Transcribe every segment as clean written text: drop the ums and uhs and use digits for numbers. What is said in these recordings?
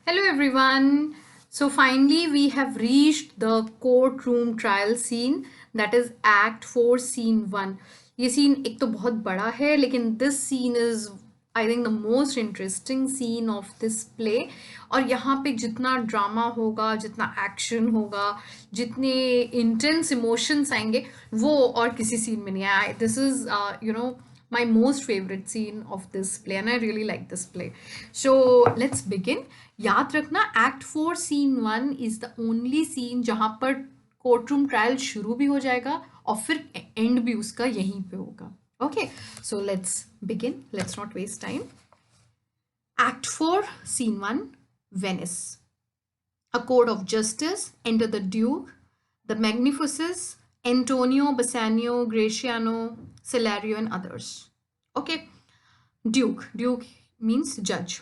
Hello everyone. So finally we have reached the courtroom trial scene, that is Act 4 Scene 1. ये scene एक तो बहुत बड़ा है, लेकिन this scene is I think the most interesting scene of this play. और यहाँ पे जितना ड्रामा होगा, जितना एक्शन होगा, जितने intense emotions आएंगे, वो और किसी scene में नहीं आया. This is my most favorite scene of this play, and I really like this play. So let's begin. याद रखना, Act 4 Scene 1 is the only seen जहां पर कोर्ट रूम ट्रायल शुरू भी हो जाएगा और फिर एंड भी उसका यहीं पे होगा. Okay, so let's begin, let's not waste time. Act 4 Scene 1, Venice. A court of justice. Enter the Duke, the Magnificus, Antonio, Bassanio, Graciano, Celario, and others. Okay, Duke. Duke means judge.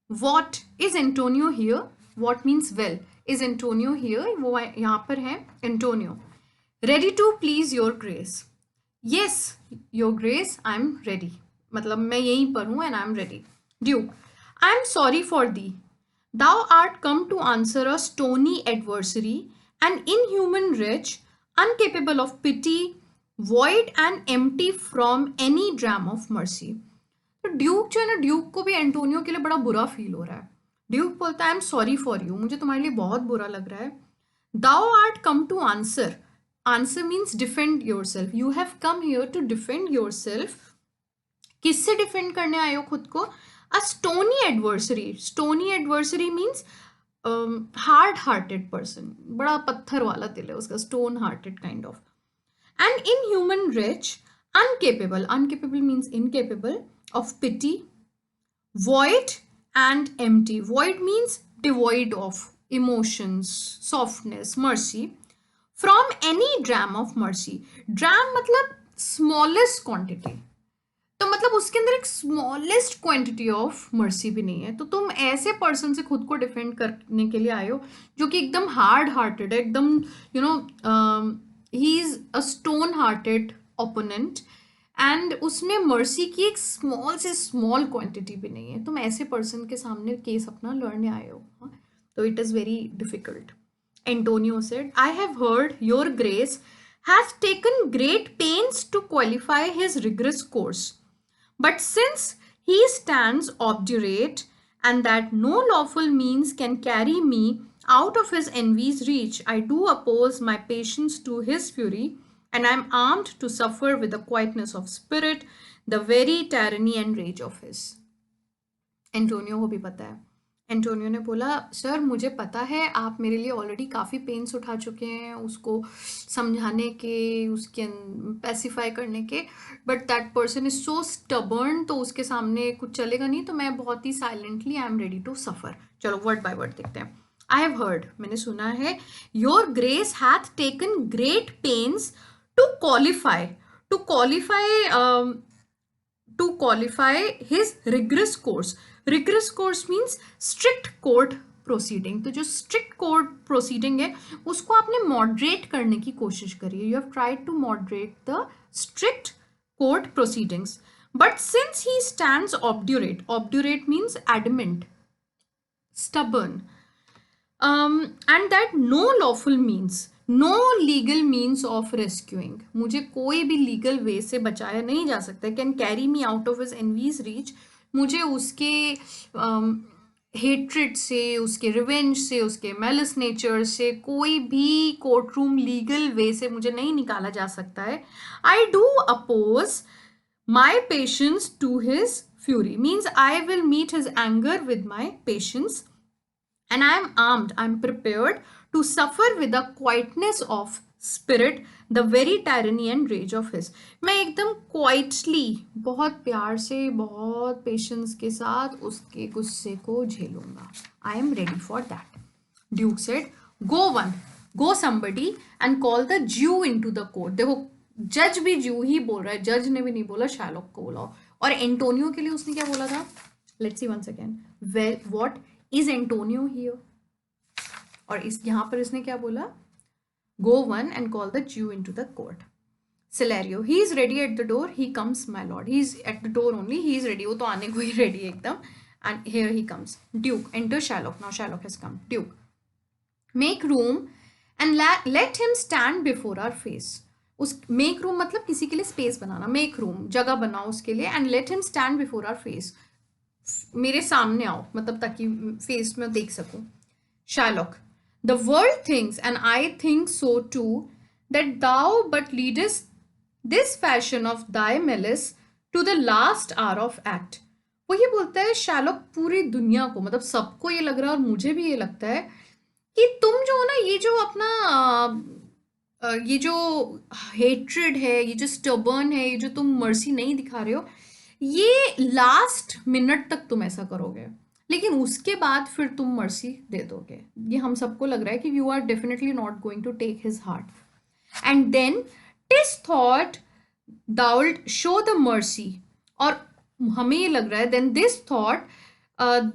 What is Antonio here? What means well. Is Antonio here? वो यहाँ पर है Antonio. Ready to please your grace. Yes, your grace, I'm ready. मतलब मैं यहीं पर हूँ and I'm ready. Duke. I'm sorry for thee. Thou art come to answer a stony adversary, an inhuman wretch, incapable of pity, void and empty from any dram of mercy. तो Duke जो है ना, Duke को भी Antonio के लिए बड़ा बुरा फील हो रहा है. ड्यूक बोलता है I am sorry for you, मुझे तुम्हारे लिए बहुत बुरा लग रहा है. Thou art come to answer. Answer means defend yourself. You have come here to defend yourself. किससे डिफेंड करने आए हो खुद को? A stony adversary. Stony adversary means hard hearted person. बड़ा पत्थर वाला दिल है उसका, stone hearted kind of. And inhuman wretch, uncapable. Uncapable means incapable of pity, void and empty. Void means devoid of emotions, softness, mercy. From any dram of mercy. Dram मतलब smallest quantity. तो मतलब उसके अंदर एक smallest quantity of mercy भी नहीं है. तो तुम ऐसे पर्सन से खुद को डिफेंड करने के लिए आए हो जो कि एकदम हार्ड हार्टेड है, एकदम ही is a stone hearted opponent, and उसमें मर्सी की एक स्मॉल से स्मॉल क्वांटिटी भी नहीं है. तुम ऐसे पर्सन के सामने केस अपना लड़ने आए हो. तो it is very difficult. Antonio said, I have heard your grace has taken great pains to qualify his rigorous course, but since he stands obdurate and that no lawful means can carry me out of his envy's reach, I do oppose my patience to his fury, and I am armed to suffer with the quietness of spirit the very tyranny and rage of his. Antonio को भी पता है. Antonio ने बोला, sir मुझे पता है आप मेरे लिए ऑलरेडी काफ़ी पेन्स उठा चुके हैं उसको समझाने के, उसके पैसिफाई करने के, but that person is so stubborn, तो उसके सामने कुछ चलेगा नहीं, तो मैं बहुत ही silently I am ready to suffer. चलो वर्ड बाय वर्ड देखते हैं. आई हैव हर्ड, मैंने सुना है. Your grace hath taken great pens to qualify his rigorous course. Rigorous course means strict court proceeding. तो जो strict court proceeding है उसको आपने moderate करने की कोशिश करी है. You have tried to moderate the strict court proceedings. But since he stands obdurate means adamant, stubborn, and that no lawful means, no legal means of rescuing, मुझे कोई भी लीगल वे से बचाया नहीं जा सकता, can carry me out of his envies reach, मुझे उसके हेट्रेड से, उसके रिवेंज से, उसके मैलिस नेचर से कोई भी कोर्ट रूम लीगल वे से मुझे नहीं निकाला जा सकता है. I do oppose my patience to his fury means I will meet his anger with my patience, and I am armed, I am prepared to suffer with the quietness of spirit the very tyranny and rage of his. मैं एकदम quietly, बहुत प्यार से, बहुत patience के साथ उसके गुस्से को झेलूंगा. I am ready for that. Duke said, go somebody and call the Jew into the court. देखो जज भी ज्यू ही बोल रहा है, जज ने भी नहीं बोला शैलॉक को बोला. और एंटोनियो के लिए उसने क्या बोला था? Let's see once again. Well what is Antonio here? और इस यहाँ पर इसने क्या बोला? Go one and call the Jew into the court. Celario, he is ready at the door, he comes my lord. He is at the door only, he is ready. वो तो आने को ही ready है एकदम. And here he comes. Duke, enter Sherlock. Now Sherlock has come. Duke, make room and let him stand before our face. उस make room मतलब किसी के लिए space बनाना. Make room, जगह बनाओ उसके लिए, and let him stand before our face. मेरे सामने आओ, मतलब ताकि face में देख सकूं. Sherlock, the world thinks, and I think so too, that thou but leadest this fashion of thy malice to the last hour of act. वो ये बोलता है शैलॉक पूरी दुनिया को, मतलब सबको ये लग रहा है और मुझे भी ये लगता है कि तुम जो ना ये जो अपना ये जो हेट्रेड है, ये जो स्टबर्न है, ये जो तुम मर्सी नहीं दिखा रहे हो, ये लास्ट मिनट तक तुम ऐसा करोगे, लेकिन उसके बाद फिर तुम मर्सी दे दोगे. ये हम सबको लग रहा है कि you are definitely not going to take his heart. And then TISS thought दाउल्ट show the mercy, और हमें ये लग रहा है then this thought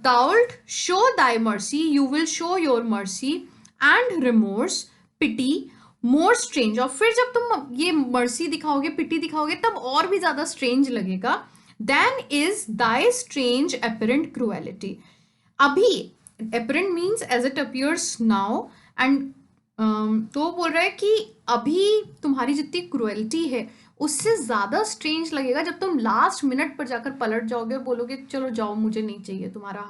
दाउल्ट show Dai mercy, you will show your mercy and remorse pity more strange. और फिर जब तुम ये मर्सी दिखाओगे, पिटी दिखाओगे, तब और भी ज्यादा स्ट्रेंज लगेगा. Then is thy strange apparent cruelty. अभी apparent means as it appears now, and तो बोल रहा है कि अभी तुम्हारी जितनी क्रुएलिटी है उससे ज्यादा स्ट्रेंज लगेगा जब तुम लास्ट मिनट पर जाकर पलट जाओगे और बोलोगे चलो जाओ, मुझे नहीं चाहिए तुम्हारा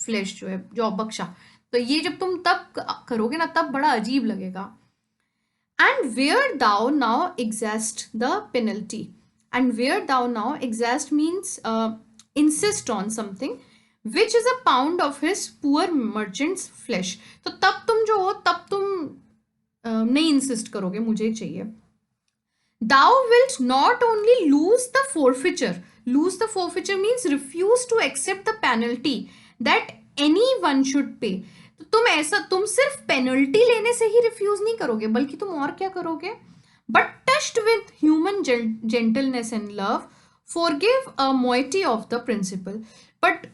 फ्लैश जो है, जो बख्शा. तो ये जब तुम तब करोगे ना, तब बड़ा अजीब लगेगा. And where thou now exist the penalty. And where thou now exist means insist on something which is a pound of his poor merchant's flesh. तो तब तुम जो हो, तब तुम नहीं insist करोगे मुझे चाहिए. Thou wilt not only lose the forfeiture. Lose the forfeiture means refuse to accept the penalty that anyone should pay. तो तुम सिर्फ पेनल्टी लेने से ही रिफ्यूज नहीं करोगे, बल्कि तुम और क्या करोगे. But touched with human gentleness and love forgive a moiety of the principle. But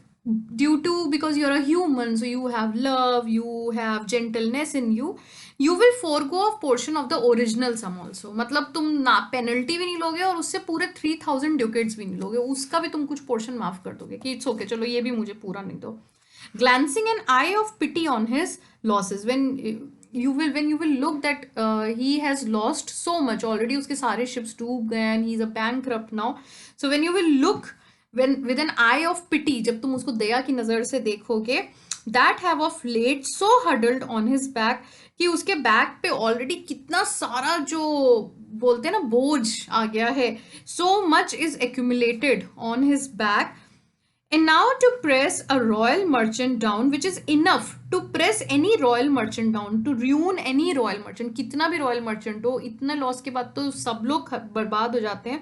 due to, because you're a human, so you have love, you have gentleness in you, you will forego a portion of the original sum also. मतलब तुम ना penalty भी नहीं लोगे और उससे पूरे 3000 ducats भी नहीं लोगे, उसका भी तुम कुछ पोर्शन माफ कर दोगे कि इट्स ओके, चलो ये भी मुझे पूरा नहीं दो. Glancing an eye of pity on his losses, when you will look that he has lost so much already, uske sare ships डूब गए and he is a bankrupt now. So when you will look with an eye of pity, जब तुम उसको दया की नजर से देखोगे, that have of late so huddled on his back, कि उसके बैक पे ऑलरेडी कितना सारा जो बोलते हैं ना बोझ आ गया है, so much is accumulated on his back. And now to press a royal merchant down, which is enough to press any royal merchant down, to ruin any royal merchant. कितना भी royal merchant हो, इतना loss के बाद तो सब लोग बर्बाद हो जाते हैं.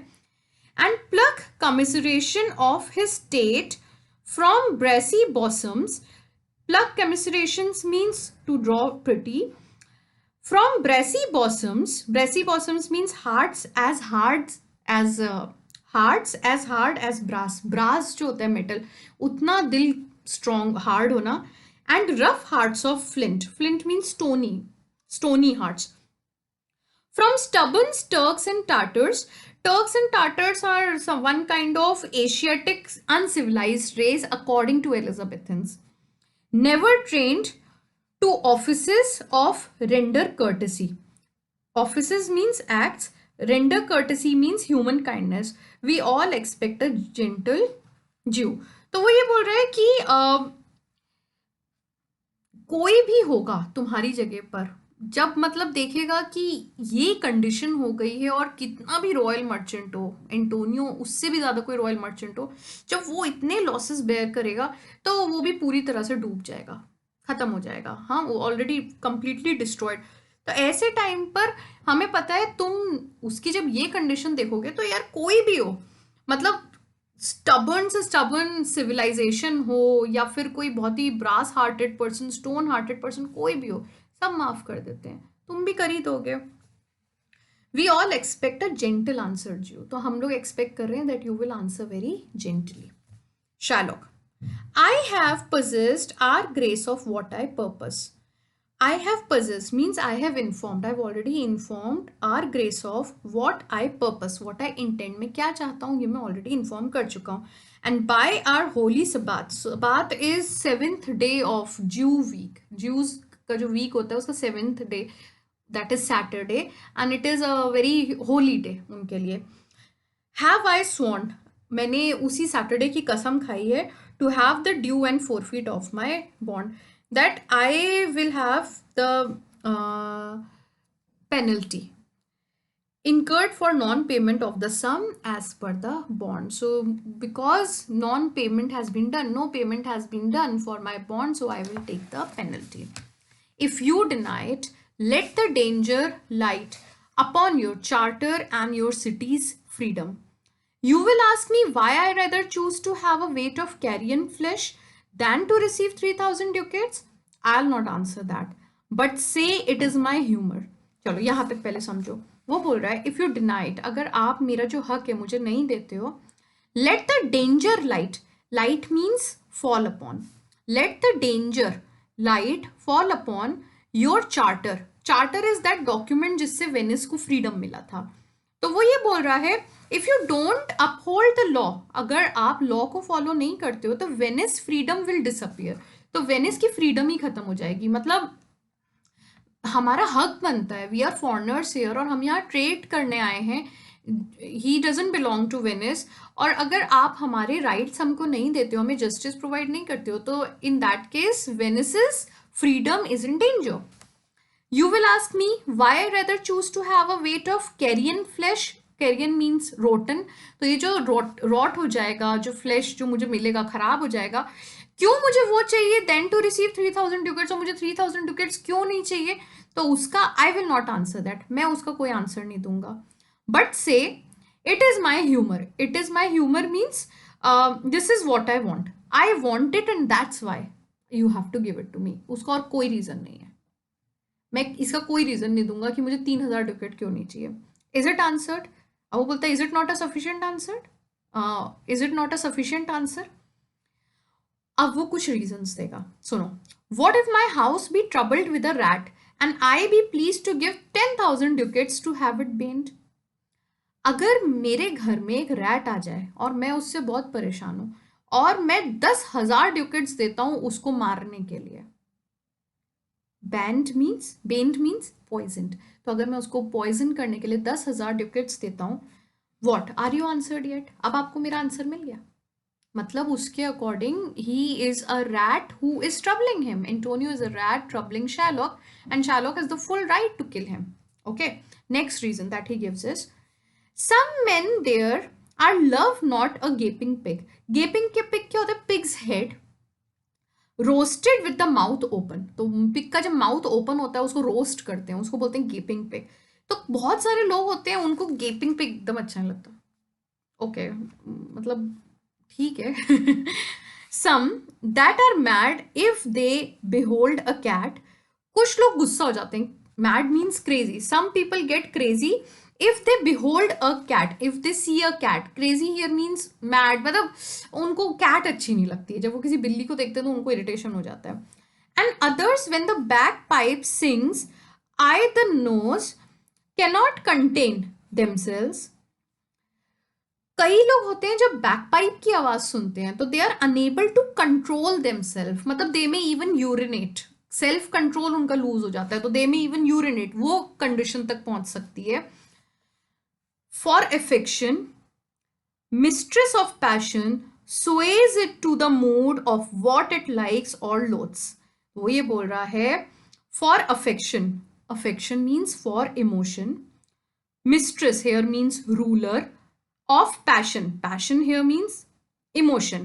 And pluck commiseration of his state from brassy bosoms. Pluck commiserations means to draw pity. From brassy bosoms means hearts as hard as brass. Brass जो होता है मेटल, उतना दिल स्ट्रॉन्ग हार्ड होना. And rough hearts of flint means stony hearts. From stubborn Turks and Tatars are one kind of Asiatic uncivilized race according to Elizabethans, never trained to offices of render courtesy. Offices means acts, render courtesy means human kindness. We all expect a gentle Jew. तो वो ये बोल रहा है कि कोई भी होगा तुम्हारी जगह पर, जब मतलब देखेगा कि ये कंडीशन हो गई है और कितना भी रॉयल मर्चेंट हो, एंटोनियो उससे भी ज़्यादा कोई रॉयल मर्चेंट हो, जब वो इतने लॉसेस बेयर करेगा तो वो भी पूरी तरह से डूब जाएगा, ख़त्म हो जाएगा. हाँ, वो ऑलरेडी कंप्लीटली डिस्ट्रॉयड. तो ऐसे टाइम पर हमें पता है, तुम उसकी जब ये कंडीशन देखोगे तो यार कोई भी हो, मतलब स्टबर्न से स्टबर्न सिविलाइजेशन हो या फिर कोई बहुत ही brass hearted person, stone hearted person, कोई भी हो, सब माफ कर देते हैं. तुम भी कर ही दोगे. We all expect a gentle answer Jew. तो हम लोग एक्सपेक्ट कर रहे हैं that you will answer very gently. Sherlock, I have possessed our grace of what I purpose. I have possessed means I have informed. I've already informed our grace of what I purpose. What I intend. मैं क्या चाहता हूँ ये मैं already inform कर चुका हूँ. And by our holy Sabbath, Sabbath is 7th day of Jew week. Jews का जो week होता है उसका 7th day, that is Saturday, and it is a very holy day उनके लिए. Have I sworn, मैंने उसी Saturday की कसम खाई है, to have the due and forfeit of my bond, that I will have the penalty incurred for non-payment of the sum as per the bond. So because non-payment has been done, no payment has been done for my bond, so I will take the penalty. If you deny it, let the danger light upon your charter and your city's freedom. You will ask me why I rather choose to have a weight of carrion flesh than to receive 3,000 ducats. I'll not answer that, but say it is my humor. चलो यहाँ तक पहले समझो. वो बोल रहा है if you denied, अगर आप मेरा जो हक है मुझे नहीं देते हो, let the danger light, light means fall upon, let the danger light fall upon your charter. Charter is that document जिससे वेनिस को फ्रीडम मिला था. तो वो ये बोल रहा है if you don't uphold the law, अगर आप लॉ को फॉलो नहीं करते हो तो वेनिस फ्रीडम विल डिसअपियर. तो वेनिस की फ्रीडम ही खत्म हो जाएगी. मतलब हमारा हक बनता है, वी आर फॉरनर्स हियर और हम यहाँ ट्रेड करने आए हैं, he doesn't belong to Venice. और अगर आप हमारे राइट्स हमको नहीं देते हो, हमें जस्टिस प्रोवाइड नहीं करते हो, तो in that case Venice's freedom is in danger. You will ask me why I rather choose to have a weight of carrion flesh. Carrion means rotten. तो ये जो rot हो जाएगा, जो flesh जो मुझे मिलेगा खराब हो जाएगा, क्यों मुझे वो चाहिए देन टू रिसीव 3,000 ducats, और मुझे 3,000 ducats क्यों नहीं चाहिए? तो उसका I will not answer that, मैं उसका कोई आंसर नहीं दूंगा. But say it is my humour. It is my humour means this is what I want, I want it and that's why you have to give it to me. उसका और कोई reason नहीं है. मैं इसका कोई रीजन नहीं दूंगा कि मुझे 3,000 ducat क्यों नहीं चाहिए. Is it answered? अब वो बोलता है is it not a sufficient answer, is it not a sufficient answer. अब वो कुछ रीजंस देगा, सुनो. What if my house be troubled with a rat and I be please to give 10,000 ducats to have it baned. अगर मेरे घर में एक रैट आ जाए और मैं उससे बहुत परेशान हूं और मैं 10,000 ducats देता हूं उसको मारने के लिए. Baned means poisoned. तो अगर मैं उसको पॉइजन करने के लिए 10,000 ducats देता हूं, what are you answered yet? अब आपको मेरा आंसर मिल गया. मतलब उसके according he is a rat who is troubling him. Antonio is a rat troubling Shylock and Shylock has the full right to kill him. Okay, next reason that he gives is some men there are love not a gaping pig. Gaping के pig क्या होता है? Pig's head roasted with the mouth open. तो pig का जब mouth open होता है उसको roast करते हैं, उसको बोलते हैं gaping pig. तो बहुत सारे लोग होते हैं उनको gaping pig एकदम अच्छा नहीं लगता. ओके, मतलब ठीक है. Some that are mad if they behold a cat. कुछ लोग गुस्सा हो जाते हैं. Mad means crazy. Some people get crazy if they behold a cat, if they see a cat. Crazy here means mad, मतलब उनको cat अच्छी नहीं लगती है. जब वो किसी बिल्ली को देखते हैं तो उनको irritation हो जाता है. And others when the bagpipe sings, I the nose cannot contain themselves. कई लोग होते हैं जब बैकपाइप की आवाज सुनते हैं तो they are unable to control themselves, मतलब they may even urinate. Self control उनका लूज हो जाता है तो दे में इवन यूरिनेट, वो कंडीशन तक पहुंच सकती है. For affection, mistress of passion sways it to the mood of what it likes or loathes. वो ये बोल रहा है for affection. Affection means for emotion. Mistress here means ruler. Of passion. Passion here means emotion.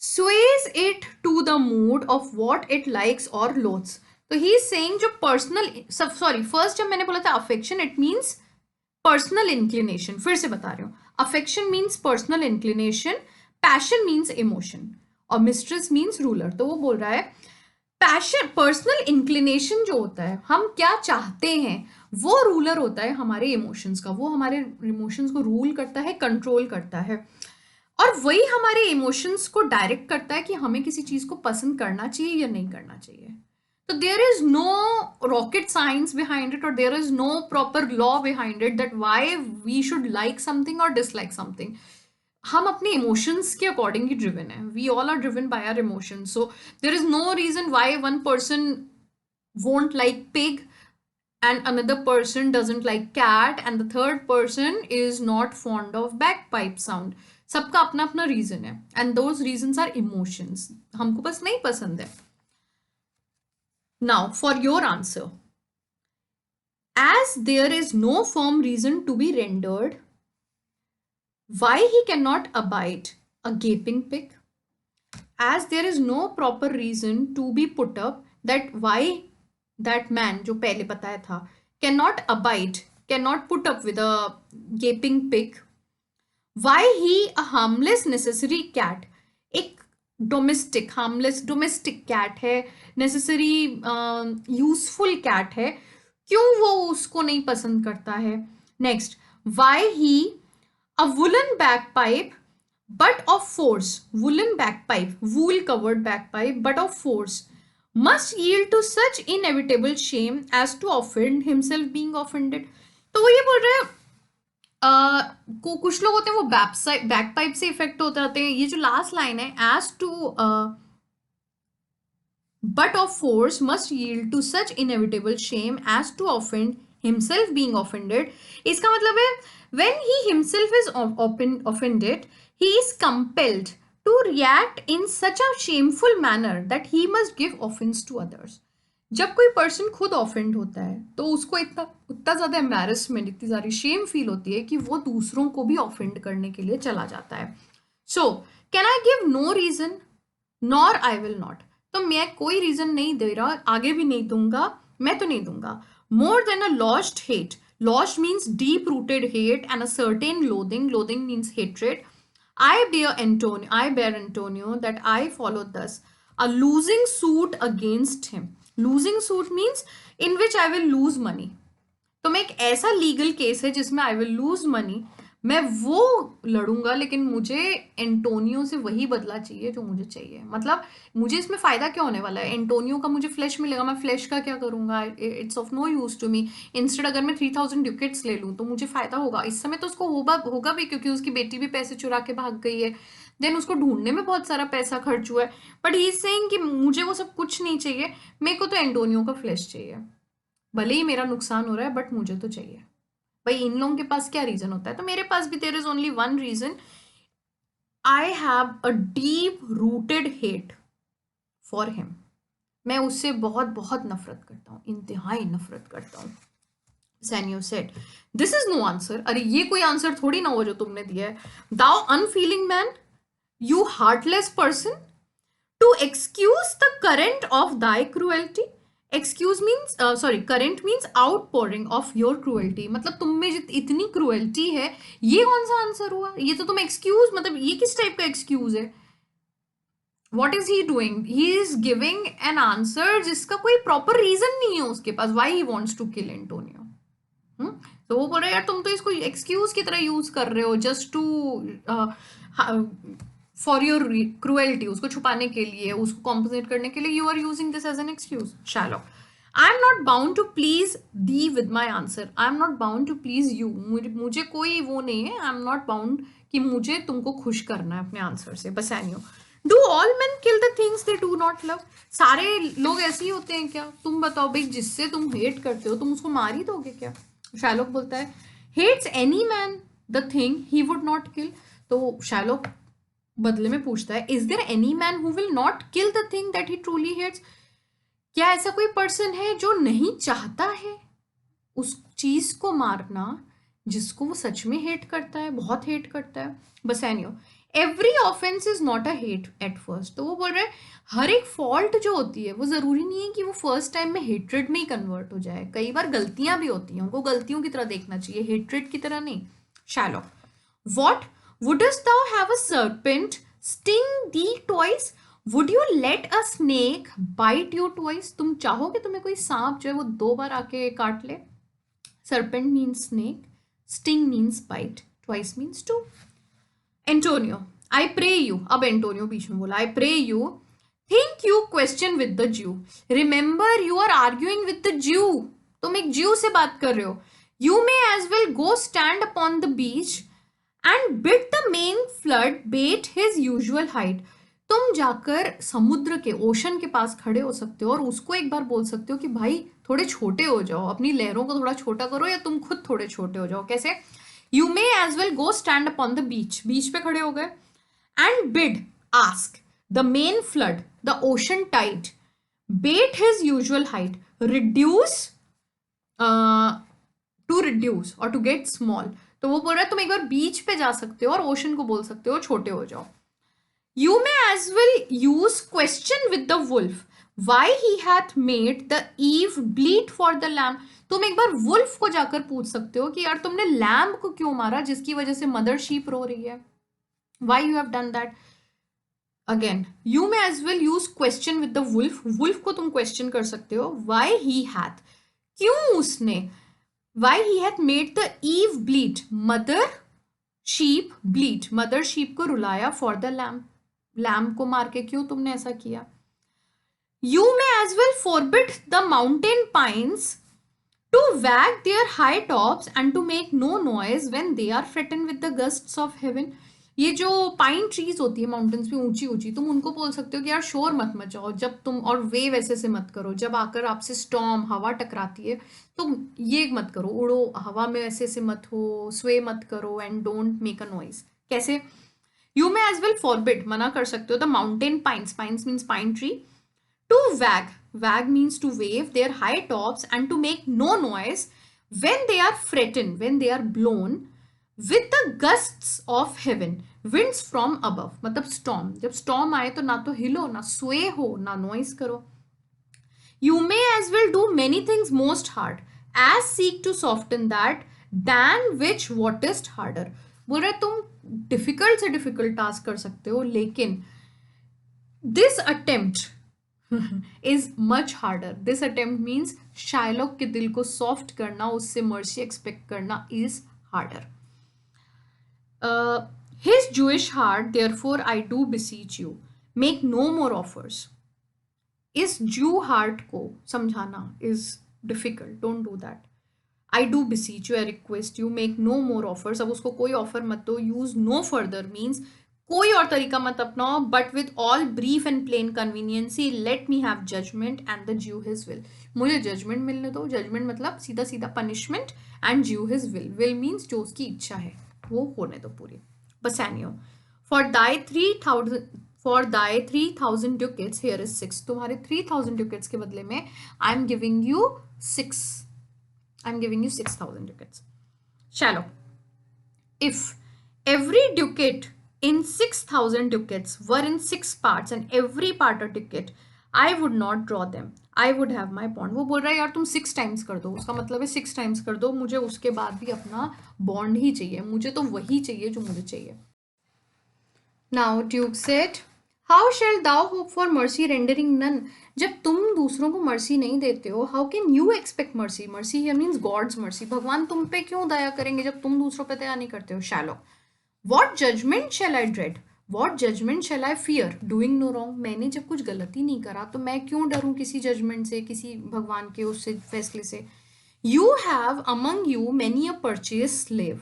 Sways it to the mood of what it likes or loathes. तो he is saying जो personal, sorry, first जब मैंने बोला था affection, it means personal inclination. फिर से बता रही हूँ. Affection means personal inclination. Passion means emotion. और mistress means ruler. तो वो बोल रहा है पैशन, पर्सनल इंक्लिनेशन जो होता है, हम क्या चाहते हैं, वो रूलर होता है हमारे इमोशंस का. वो हमारे इमोशंस को रूल करता है, कंट्रोल करता है, और वही हमारे इमोशंस को डायरेक्ट करता है कि हमें किसी चीज को पसंद करना चाहिए या नहीं करना चाहिए. तो there is no rocket science behind it, और there is no proper law behind it that why we should like something और डिसलाइक समथिंग. हम अपने इमोशंस के अकॉर्डिंग ही ड्रिवन है. We all are driven by our emotions. So there is no reason why one person won't like pig and another person doesn't like cat and the third person is not fond of bagpipe sound. सबका अपना अपना reason है and those reasons are emotions. हमको बस नहीं पसंद है. Now for your answer, as there is no firm reason to be rendered why he cannot abide a gaping pig, as there is no proper reason to be put up that why that man जो पहले बताया था cannot abide, cannot put up with a gaping pig, why he a harmless necessary cat, एक domestic harmless domestic cat है, necessary useful cat है, क्यों वो उसको नहीं पसंद करता है. Next, why he a woollen बैकपाइप but of force, woolen bagpipe, wool covered bagpipe but of force, must yield to such inevitable shame as to offend himself being offended. तो वो ये बोल रहे हैं को कुछ लोग होते हैं वो बैकपाइप से इफेक्ट होते रहते हैं. ये जो लास्ट लाइन है, as to but of force must yield to such inevitable shame as to offend himself being offended, इसका मतलब है when he himself is offended he is compelled to react in such a shameful manner that he must give offense to others. जब कोई person खुद offend होता है तो उसको उतना ज़्यादा एम्बैरेसमेंट, इतनी सारी शेम फील होती है कि वो दूसरों को भी ऑफेंड करने के लिए चला जाता है. So can I give no reason nor I will not. तो मैं कोई रीजन नहीं दे रहा, आगे भी नहीं दूंगा, मैं तो नहीं दूंगा. More than a lost hate, lost means deep rooted hate and a certain loathing, loathing means hatred. I bear Antonio that I follow thus a losing suit against him. Losing suit means in which I will lose money. तो मैं एक ऐसा legal case है जिसमें I will lose money, मैं वो लड़ूंगा, लेकिन मुझे एंटोनियो से वही बदला चाहिए जो मुझे चाहिए. मतलब मुझे इसमें फायदा क्या होने वाला है? एंटोनियो का मुझे फ्लैश मिलेगा, मैं फ्लैश का क्या करूंगा? It's of no use to me. Instead अगर मैं 3000 ड्यूकेट्स ले लूँ तो मुझे फायदा होगा. इस समय तो उसको होगा भी क्योंकि उसकी बेटी भी पैसे चुरा के भाग गई है, देन उसको ढूंढने में बहुत सारा पैसा खर्च हुआ है. बट ही इज सेइंग कि मुझे वो सब कुछ नहीं चाहिए, मेरे को तो एंटोनियो का फ्लैश चाहिए. भले ही मेरा नुकसान हो रहा है बट मुझे तो चाहिए. भाई इन लोगों के पास क्या रीजन होता है? तो मेरे पास भी there is only one reason. I have a deep rooted hate for him. मैं उससे बहुत बहुत नफरत करता हूँ, इंतहाई नफरत करता हूँ. Bassanio said this is no answer. अरे ये कोई आंसर थोड़ी ना हो जो तुमने दिया है. Thou unfeeling man, you heartless person, to excuse the current of thy cruelty. Excuse means current means outpouring of your cruelty. मतलब तुम में इतनी क्रूएल्टी है, ये कौन सा आंसर हुआ? ये तो तुम एक्सक्यूज, मतलब ये किस टाइप का एक्सक्यूज है? What is he doing? He is giving an answer जिसका कोई प्रॉपर रीजन नहीं है उसके पास why he wants to kill Antonio. तो वो बोल रहे यार तुम तो इसको एक्सक्यूज की तरह यूज कर रहे हो just to for your cruelty, उसको छुपाने के लिए, उसको कॉम्पनसेट करने के लिए you are using this as an excuse. Shylock, I am not bound to please thee with my answer. I am not bound to please you. मुझे कोई वो नहीं है. आई एम नॉट बाउंड कि मुझे तुमको खुश करना है अपने आंसर से. Bassanio, do all men kill the things they do not love. सारे लोग ऐसे ही होते हैं क्या? तुम बताओ भाई, जिससे तुम हेट करते हो तुम उसको मार ही दोगे क्या? शैलोक बोलता है hates any man the thing he would not kill. तो शैलोक बदले में पूछता है is there any man who will not kill the thing that he truly hates. क्या ऐसा कोई पर्सन है जो नहीं चाहता है उस चीज को मारना जिसको वो सच में हेट करता है, बहुत हेट करता है? Bassanio, every offence is not a hate at first. तो वो बोल रहे हैं हर एक फॉल्ट जो होती है वो जरूरी नहीं है कि वो फर्स्ट टाइम में हेट्रेड में ही कन्वर्ट हो जाए. कई बार गलतियां भी होती हैं, उनको गलतियों की तरह देखना चाहिए, हेट्रेड की तरह नहीं. शैलोक, what wouldst thou have a serpent sting thee twice? Would you let a snake bite you twice? तुम चाहोगे तुम्हें कोई सांप जो है वो 2 बार आके काट ले? Serpent means snake, sting means bite, twice means 2. Antonio, I pray you. अब एंटोनियो बीच में बोला I pray you think you question with the Jew. Remember you are arguing with the Jew. तुम एक Jew से बात कर रहे हो. You may as well go stand upon the beach and bid the main flood bate his usual height. तुम जाकर समुद्र के, ओशन के पास खड़े हो सकते हो और उसको एक बार बोल सकते हो कि भाई थोड़े छोटे हो जाओ, अपनी लहरों को थोड़ा छोटा करो, या तुम खुद थोड़े छोटे हो जाओ। कैसे? You may as well go stand upon the beach, beach पे खड़े हो गए, and bid, ask the main flood, the ocean tide, bate his usual height, reduce, to reduce और टू गेट स्मॉल। तो वो बोल रहा है तुम एक बार बीच पे जा सकते हो और ओशन को बोल सकते हो छोटे हो जाओ। You may as well use question with the wolf. Why he hath made the eve bleat for the lamb. तुम एक बार वुल्फ को जाकर पूछ सकते हो कि यार तुमने लैम्ब को क्यों मारा जिसकी वजह से मदर शीप रो रही है. Why you have done that? Again, you may as well use question with the wolf. Wolf को तुम question कर सकते हो. Why he hath, क्यों उसने, why he hath made the eve bleat, mother sheep bleat, mother sheep को रुलाया for the lamb. Lamb को मार के क्यों तुमने ऐसा किया? You may as well forbid the mountain pines to wag their high tops and to make no noise when they are threatened with the gusts of heaven. ये जो pine trees होती है माउंटेन्स पे ऊंची ऊंची, तुम उनको बोल सकते हो कि यार शोर मत मचाओ जब तुम, और वेव ऐसे से मत करो जब आकर आपसे स्टॉर्म, हवा टकराती है, तुम ये मत करो, उड़ो हवा में, ऐसे से मत हो, स्वे मत करो, and don't make a noise. कैसे? You may as well forbid, मना कर सकते हो, the mountain pines, pines means pine tree, to wag, wag means to wave their high tops and to make no noise when they are threatened, when they are blown with the gusts of heaven, winds from above. मतलब storm, जब storm आए तो ना तो हिलो, ना sway हो, ना noise करो. You may as well do many things most hard as seek to soften that than which what is harder. बोल रहे तुम डिफिकल्ट से डिफिकल्ट टास्क कर सकते हो, लेकिन this attempt is much harder. This attempt means Shylock के दिल को सॉफ्ट करना, उससे मर्सी एक्सपेक्ट करना is harder. His Jewish heart therefore I do beseech you make no more offers. इस जू हार्ट को समझाना is difficult, don't do that. I do beseech you, I request you, make no more offers. अब उसको कोई offer मत दो. Use no further means कोई और तरीका मत अपनाओ, but with all brief and plain conveniency let me have judgment and the Jew his will. मुझे जजमेंट मिलने दो. जजमेंट मतलब सीधा सीधा punishment, and Jew his will, will means जो उसकी इच्छा है वो होने दो पूरी. Bassanio, for thy 3,000 ducats here is 6. तुम्हारे 3,000 ducats के बदले में I am giving you 6. I'm giving you 6,000 ducats. Shallow. If every ducat in 6,000 ducats were in 6 parts and every part a ducat, I would not draw them. I would have my bond. वो बोल रहा है यार तुम 6 times कर दो, उसका मतलब है 6 times कर दो, मुझे उसके बाद भी अपना बॉन्ड ही चाहिए, मुझे तो वही चाहिए जो मुझे चाहिए. Now Duke said, How shall thou hope for mercy rendering none? जब तुम दूसरों को मर्सी नहीं देते हो, how can you expect mercy? Mercy here means God's mercy. भगवान तुम पे क्यों दया करेंगे जब तुम दूसरों पे दया नहीं करते हो? Shylock. What judgment shall I dread? What judgment shall I fear? Doing no wrong. मैंने जब कुछ गलती नहीं करा तो मैं क्यों डरूं किसी जजमेंट से, किसी भगवान के उससे फैसले से? You have among you many a purchase slave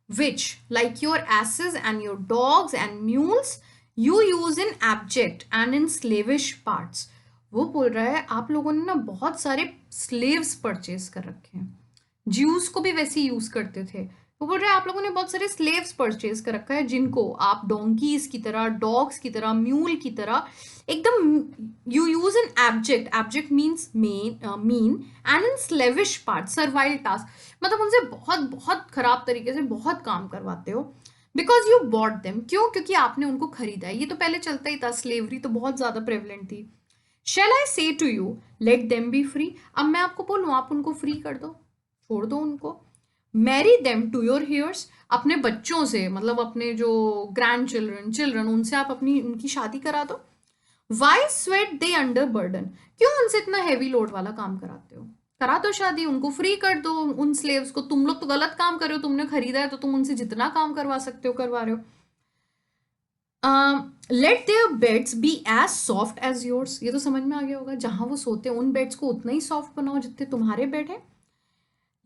which, like your asses and your dogs and mules, you use in abject and in slavish parts. वो बोल रहा है आप लोगों ने ना बहुत सारे स्लेव्स परचेज कर रखे हैं. ज्यूस को भी वैसे यूज करते थे. वो बोल रहे हैं आप लोगों ने बहुत सारे स्लेव्स परचेज कर रखा है जिनको आप डोंकीज की तरह, डॉग्स की तरह, म्यूल की तरह एकदम you use in abject. Abject means mean and in slavish part, servile task. मतलब उनसे बहुत बहुत खराब तरीके से बहुत काम करवाते हो. Because you bought them. क्यों? क्योंकि आपने उनको खरीदा है. ये तो पहले चलता ही था, स्लेवरी तो बहुत ज्यादा प्रेवलेंट थी. Shall I say to you let them be free? अब मैं आपको बोलूँ आप उनको फ्री कर दो, छोड़ दो उनको. Marry them to your heirs? अपने बच्चों से, मतलब अपने जो ग्रैंड चिल्ड्रन उनसे आप अपनी उनकी शादी करा दो. वाई स्वेट दे अंडर बर्डन? क्यों उनसे इतना हैवी लोड वाला काम कराते हो? करा दो शादी, उनको फ्री कर दो उन स्लेव्स को. तुम लोग तो गलत काम कर रहे हो, तुमने खरीदा है तो तुम उनसे जितना काम करवा सकते हो करवा रहे हो. Let their beds be as soft as yours. ये तो समझ में आ गया होगा, जहां वो सोते हैं उन बेड्स को उतना ही सॉफ्ट बनाओ जितने तुम्हारे बेड है.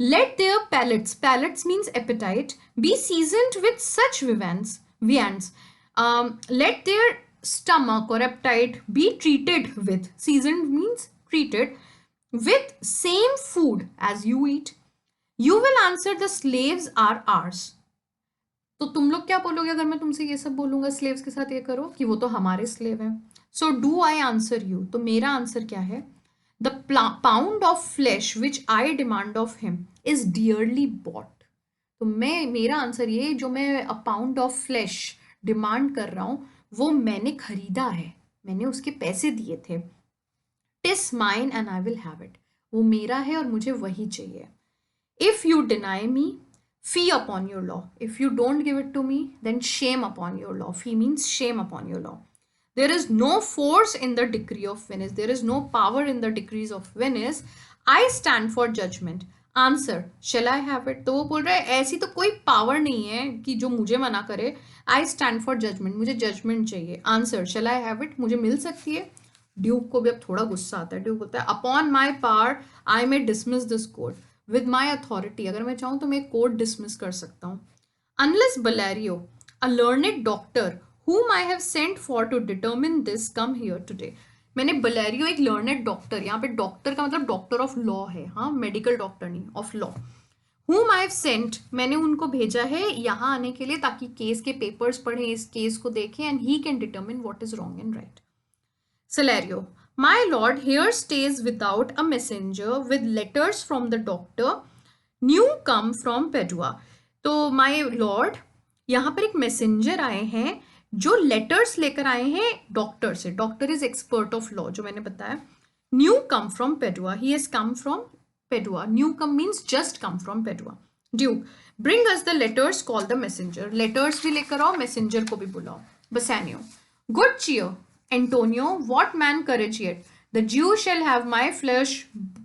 Let their palates means appetite, be seasoned with such viands. Let their stomach or appetite be treated with, seasoned means treated, with same food as you eat. You will answer the slaves are ours. तो तुम लोग क्या बोलोगे अगर मैं तुमसे ये सब बोलूंगा स्लेव्स के साथ ये करो कि वो तो हमारे स्लेव हैं. So do I answer you, तो मेरा आंसर क्या है? The pound of flesh which I demand of him is dearly bought. तो मेरा आंसर ये, जो मैं a pound of flesh demand कर रहा हूँ वो मैंने खरीदा है, मैंने उसके पैसे दिए थे. TISS mine and I will have it, वो मेरा है और मुझे वही चाहिए. If you deny me, fee upon your law. If you don't give it to me, then shame upon your law. Fee means shame upon your law. There is no force in the decree of Venice. There is no power in the decrees of Venice. I stand for judgment. Answer, shall I have it? तो वो बोल रहा है ऐसी तो कोई power नहीं है कि जो मुझे मना करे. I stand for judgment. मुझे जजमेंट चाहिए. Answer, shall I have it? मुझे मिल सकती है. ड्यूक को भी अब थोड़ा गुस्सा आता है. ड्यूक बोलता है upon my power I may dismiss this court. With my authority, अगर मैं चाहूँ तो मैं कोर्ट डिसमिस कर सकता हूँ. Unless Bellario, a learned doctor whom I have sent for to determine this come here today. मैंने बलेरियो, एक लर्नेड डॉक्टर, यहाँ पे डॉक्टर का मतलब डॉक्टर ऑफ लॉ है, हाँ, मेडिकल डॉक्टर नहीं, of law. whom I have sent, मैंने उनको भेजा है यहाँ आने के लिए ताकि केस के पेपर्स पढ़ें, इस केस को देखें, and he can determine what is wrong and right. Salario, my lord here stays without a messenger with letters from the doctor new come from Padua. तो my lord, यहाँ पर एक messenger आए हैं जो लेटर्स लेकर आए हैं डॉक्टर से. Doctor is expert of law, जो मैंने बताया. New come from Padua, he has come from Padua. New come means just come from Padua. Duke, bring us the letters, call the messenger. Letters भी लेकर आओ, messenger को भी बुलाओ. Bassanio, good cheer. Antonio, what man courage yet? The Jew shall have my flesh,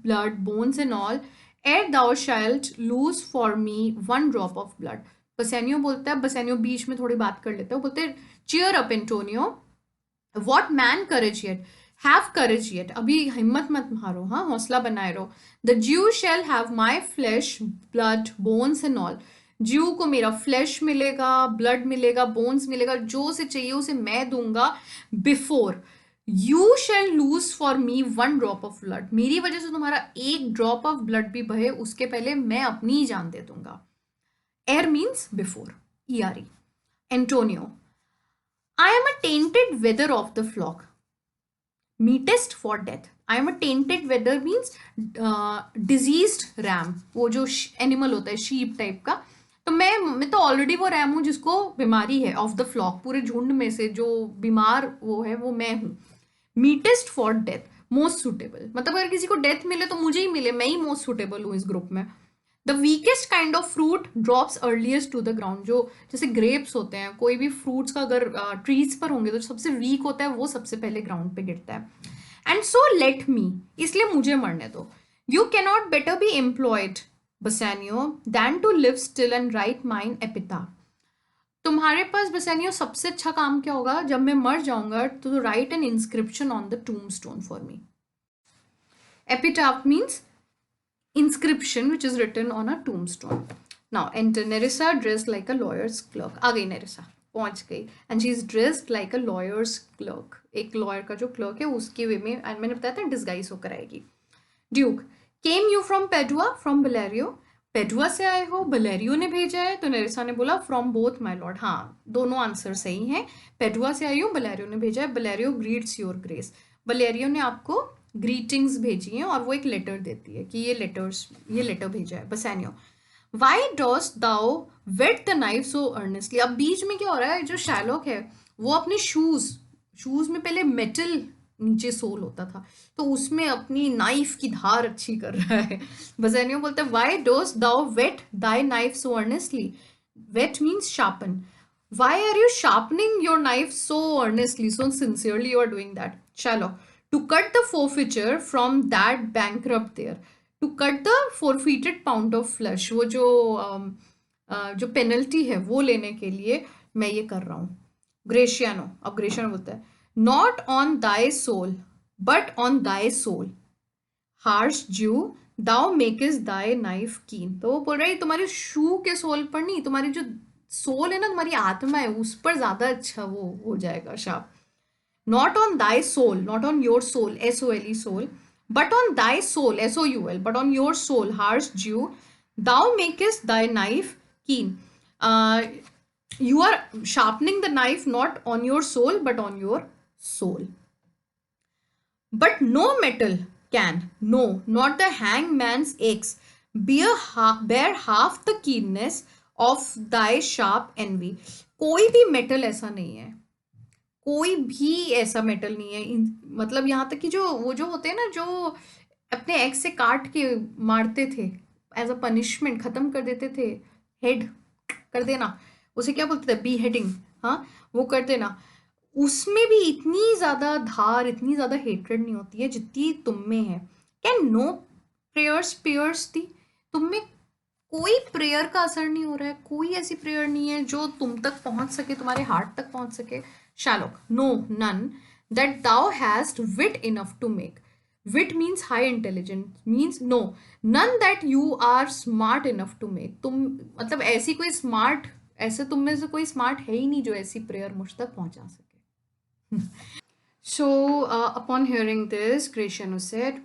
blood, bones and all, ere thou shalt lose for me one drop of blood. बसेनियो बोलता है, बसेनियो बीच में थोड़ी बात कर लेता है, बोलते हैं cheer up Antonio, what man courage yet? Have courage yet. अभी हिम्मत मत मारो, हाँ, हौसला बनाए रहो. The Jew shall have my flesh, blood, bones and all. ज्यू को मेरा फ्लैश मिलेगा, ब्लड मिलेगा, बोन्स मिलेगा, जो उसे चाहिए उसे मैं दूंगा. Before you shall lose for me one drop of blood, मेरी वजह से तुम्हारा एक ड्रॉप ऑफ ब्लड भी बहे उसके पहले मैं अपनी ही जान दे दूंगा. Ere means before, ERE. Antonio, I am a tainted wether of the flock, meetest for death. I am a tainted wether means diseased ram, वो जो एनिमल होता है शीप टाइप का. तो मैं तो ऑलरेडी वो रैम हूँ जिसको बीमारी है, ऑफ द फ्लॉक, पूरे झुंड में से जो बीमार वो है वो मैं हूँ. मीटेस्ट फॉर डेथ, मोस्ट सुटेबल, मतलब अगर किसी को डेथ मिले तो मुझे ही मिले, मैं ही मोस्ट सुटेबल हूँ इस ग्रुप में. The weakest kind of fruit drops earliest to the ground, जो जैसे ग्रेप्स होते हैं, कोई भी फ्रूट्स का अगर ट्रीज पर होंगे तो सबसे वीक होता है वो सबसे पहले ग्राउंड पे गिरता है. एंड सो लेट मी, इसलिए मुझे मरने दो. You cannot better be employed Bassanio than to live still and write mine epitaph. तुम्हारे पास बसानियो सबसे अच्छा काम क्या होगा जब मैं मर जाऊंगा, तो write an inscription on the tombstone for me. Epitaph means inscription which is written on a tombstone. Now enter Nerissa dressed like a lawyer's clerk. आ गई Nerissa, पहुंच गई. And she is dressed like a lawyer's clerk. एक lawyer का जो clerk है उसके वे में, and मैंने बताया था डिस्गाइज होकर आएगी. Duke, came you from Padua, from Valerio? पेडुआ से आए हो, बलेरियो ने भेजा है. तो नेरिसा ने बोला फ्रॉम बोथ माई लॉर्ड. हाँ, दोनों आंसर सही हैं. पेडुआ से आई हूँ, बलेरियो ने भेजा है. बलेरियो ग्रीट्स योर ग्रेस, बलेरियो ने आपको ग्रीटिंग्स भेजी हैं और वो एक लेटर देती है कि ये लेटर भेजा है. बसानियो, why dost thou whet the knife so earnestly. अब बीच में क्या हो रहा है, जो शैलॉक है वो अपने शूज में पहले मेटल नीचे सोल होता था, तो उसमें अपनी नाइफ की धार अच्छी कर रहा है. बसानियो बोलते हैं why dost thou whet thy knife so earnestly. Whet means sharpen. Why are you sharpening your knife so earnestly, so sincerely you are doing that. Shylock, to cut the forfeiture from that bankrupt there. To cut the forfeited pound of flesh, वो जो penalty है वो लेने के लिए मैं ये कर रहा हूँ. ग्रेशियानो, अब ग्रेशियानो बोलता है not on thy soul but on thy soul. Harsh Jew, thou मेकिस Dai knife कीन, तो वो बोल रहा है तुम्हारे शू के सोल पर नहीं, तुम्हारी जो सोल है ना, तुम्हारी आत्मा है, उस पर ज्यादा अच्छा वो हो जाएगा sharp. Not on thy soul, not on your soul, S-O-L-E, soul, but on thy soul, S-O-U-L, but on your soul, harsh Jew, thou makest thy knife keen. Uh, you are sharpening the knife not on your soul, but on your soul. But no metal can, no, not the hangman's axe, bear half the keenness of thy sharp envy. कोई भी metal ऐसा नहीं है, कोई भी ऐसा metal नहीं है. मतलब यहाँ तक कि जो वो जो होते हैं ना, जो अपने एक्स से काट के मारते थे, एज अ पनिशमेंट खत्म कर देते थे, हेड कर देना, उसे क्या बोलते थे, बी हेडिंग. हाँ, वो कर देना. उसमें भी इतनी ज्यादा धार, इतनी ज्यादा हेट्रेड नहीं होती है जितनी तुम में है. कैन नो प्रेयर्स पियर्स थी, तुम में कोई प्रेयर का असर नहीं हो रहा है, कोई ऐसी प्रेयर नहीं है जो तुम तक पहुंच सके, तुम्हारे हार्ट तक पहुंच सके. Shalok, no, none, that thou hast wit enough to make. Wit means high intelligence, means no, none that you are smart enough to make. तुम मतलब ऐसी कोई स्मार्ट, ऐसे तुम में से कोई स्मार्ट है ही नहीं जो ऐसी प्रेयर मुझ तक पहुंचा सके. So, upon hearing this, Gratiano said,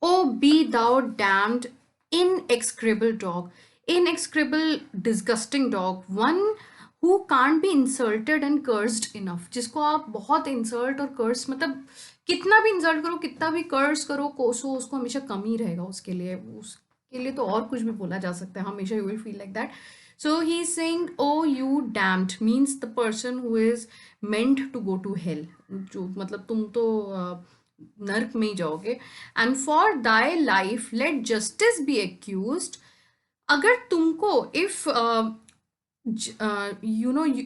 "Oh, be thou damned, inexecrable dog, inexecrable, disgusting dog, one who can't be insulted and cursed enough." जिसको आप बहुत इंसल्ट और कर्स, मतलब कितना भी इंसल्ट करो, कितना भी कर्स करो, कोसो, उसको हमेशा कम ही रहेगा. उसके लिए तो और कुछ भी बोला जा सकता है, हमेशा you will feel like that. So he's saying, "Oh, you damned," means the person who is meant to go to hell. जो मतलब तुम तो नर्क में ही जाओगे. And for thy life, let justice be accused. अगर तुमको, if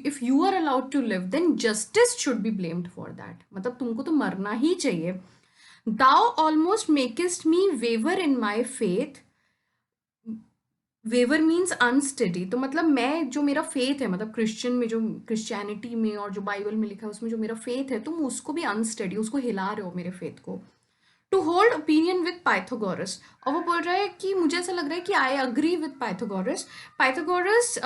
if you are allowed to live, then justice should be blamed for that. मतलब तुमको तो मरना ही चाहिए. Thou almost makest me waver in my faith. Waver means unsteady, तो मतलब मैं, जो मेरा फेथ है, मतलब क्रिश्चियन में, जो क्रिश्चियनिटी में और जो बाइबल में लिखा है उसमें जो मेरा फेथ है, तुम उसको भी अनस्टडी, उसको हिला रहे हो मेरे फेथ को. To hold opinion with Pythagoras, और वो बोल रहा है कि मुझे ऐसा लग रहा है कि I agree with Pythagoras. Pythagoras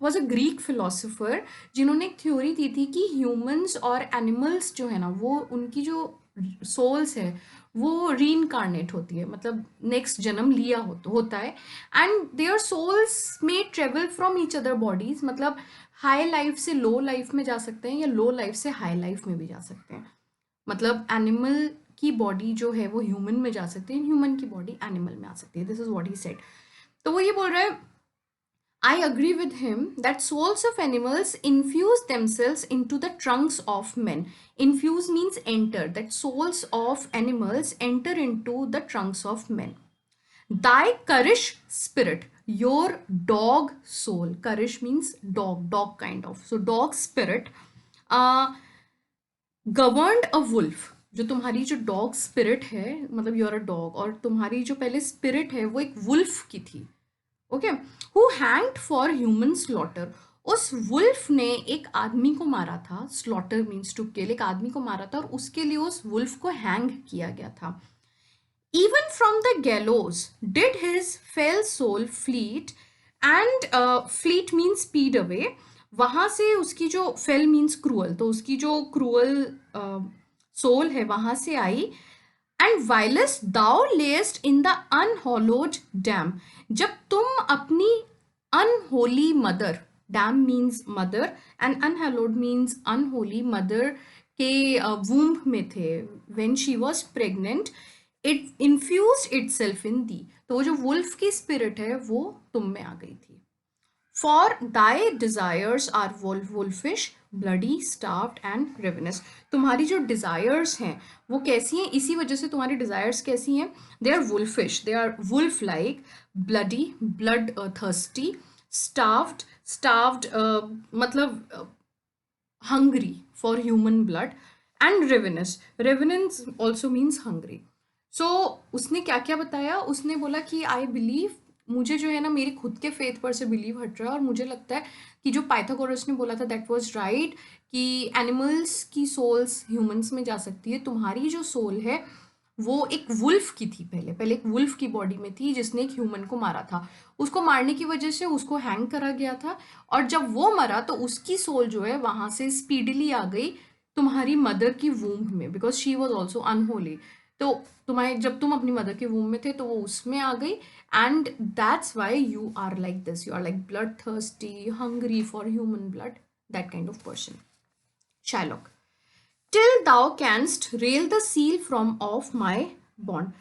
was a Greek philosopher जिन्होंने एक थ्योरी दी थी कि ह्यूमंस और एनिमल्स जो है ना, वो उनकी जो सोल्स है वो रीइनकारनेट होती है, मतलब नेक्स्ट जन्म लिया होता है. एंड देयर सोल्स में travel from each other bodies, मतलब हाई लाइफ से लो लाइफ में जा सकते हैं, या लो लाइफ से हाई लाइफ में भी जा सकते हैं. मतलब एनिमल की बॉडी जो है वो ह्यूमन में जा सकती है, ह्यूमन की बॉडी एनिमल में आ सकती है. This is what he said. तो वो ये बोल रहा है, I agree with him that souls of animals infuse themselves into the trunks of men. Infuse means enter, that souls of animals enter into the trunks of men. Thy Karish spirit, your dog soul. Karish means dog kind of. So dog spirit governed a wolf. जो तुम्हारी जो dog spirit है, मतलब you're a dog, और तुम्हारी जो पहले spirit है वो एक वुल्फ की थी. Okay, who hanged for human slaughter. उस वुल्फ ने एक आदमी को मारा था. स्लॉटर मीन्स टू किल, एक आदमी को मारा था और उसके लिए उस वुल्फ को हैंग किया गया था. Even from the gallows did his fell soul fleet, and fleet means speed away. वहां से उसकी जो fell means cruel, तो उसकी जो cruel soul है वहां से आई. And whilst thou layest in the unhallowed dam, जब तुम अपनी unholy mother, dam means mother and unhallowed means unholy, mother के womb में थे, when she was pregnant, it infused itself in thee. तो वो जो वुल्फ की स्पिरिट है वो तुम में आ गई थी. For thy desires are wolfish, bloody, starved and ravenous. तुम्हारी जो desires हैं वो कैसी हैं, इसी वजह से तुम्हारी desires कैसी हैं. They are wolfish, they are wolf like, bloody, blood thirsty, starved, मतलब hungry for human blood, and ravenous. Ravenous also means hungry. So उसने क्या क्या बताया, उसने बोला कि आई बिलीव, मुझे जो है ना मेरे खुद के फेथ पर से बिलीव हट रहा है, और मुझे लगता है कि जो पाइथागोरस ने बोला था दैट वाज राइट, कि एनिमल्स की सोल्स ह्यूमंस में जा सकती है. तुम्हारी जो सोल है वो एक वुल्फ की थी, पहले एक वुल्फ की बॉडी में थी जिसने एक ह्यूमन को मारा था। उसको मारने की वजह से उसको हैंग करा गया था, और जब वो मरा तो उसकी सोल जो है वहां से स्पीडली आ गई तुम्हारी मदर की वूम्ब में, because she was also unholy. तो तुम्हारे जब तुम अपनी मदर के वूम्ब में थे तो वो उसमें आ गई, and that's why you are like this, you are like blood thirsty, hungry for human blood, that kind of person. Shylock. Till thou canst rail the seal from off my bond,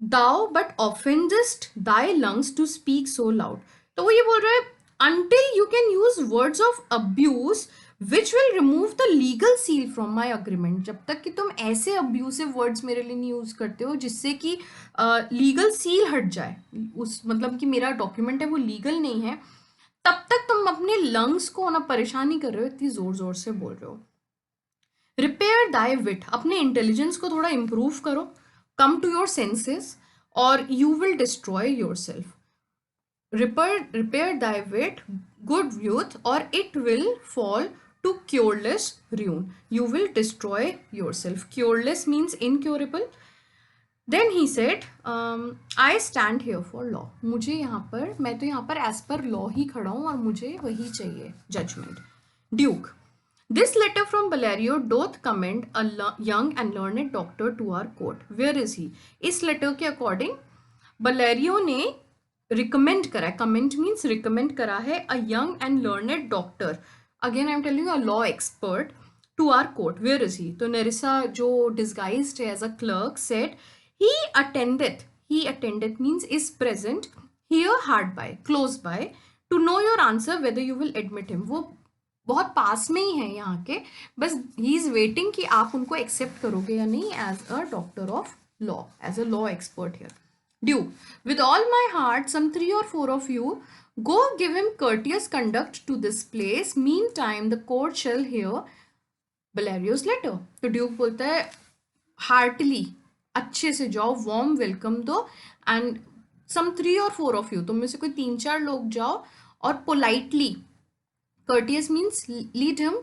thou but offendest thy lungs to speak so loud. तो वो ये बोल रहा है, until you can use words of abuse which will remove the legal seal from my agreement, जब तक कि तुम ऐसे abusive words मेरे लिए नहीं यूज करते हो जिससे कि लीगल सील हट जाए, उस मतलब कि मेरा डॉक्यूमेंट है वो लीगल नहीं है, तब तक तुम अपने लंग्स को ना परेशानी कर रहे हो, इतनी जोर जोर से बोल रहे हो। रिपेयर दाई विट, अपने इंटेलिजेंस को थोड़ा इंप्रूव करो, come to your senses or you will destroy yourself. Repair thy wit good youth or it will fall to cureless ruin, you will destroy yourself. Cureless means incurable. Then he said, I stand here for law. मुझे यहाँ पर, मैं तो यहाँ पर as per law ही खड़ा हूँ और मुझे वही चाहिए, judgment. Duke. This letter from Valerio doth commend a young and learned doctor to our court. Where is he? इस letter के according Valerio ने recommend करा है, comment means recommend करा है a young and learned doctor. Again I am telling you, a law expert to our court. Where is he? तो Nerissa जो disguised है as a clerk said, he attended means is present here hard by, close by, to know your answer whether you will admit him. वो बहुत पास में ही है यहाँ के, बस ही इज वेटिंग कि आप उनको एक्सेप्ट करोगे या नहीं as a doctor of law, as a law expert here. Duke. With all my heart some 3 or 4 of you go give him courteous conduct to this place, meantime the court shall hear Belario's letter. तो Duke बोलता है Hartley, अच्छे से जाओ, warm welcome दो, and some 3 or 4 of you, तुम में से कोई 3-4 लोग जाओ और politely, courteous means lead him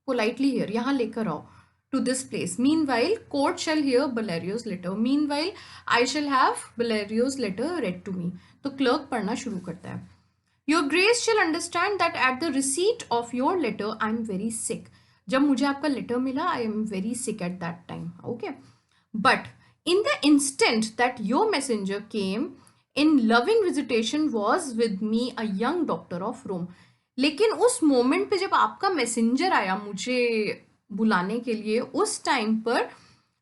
politely here, यहाँ लेकर आओ, to this place. Meanwhile, court shall hear Belario's letter. Meanwhile, I shall have Belario's letter read to me. तो clerk पढ़ना शुरू करता है. Your Grace shall understand that at the receipt of your letter, I am very sick. जब मुझे आपका letter मिला, I am very sick at that time. Okay. But in the instant that your messenger came, in loving visitation was with me a young doctor of Rome. लेकिन उस moment पे जब आपका messenger आया मुझे बुलाने के लिए, उस टाइम पर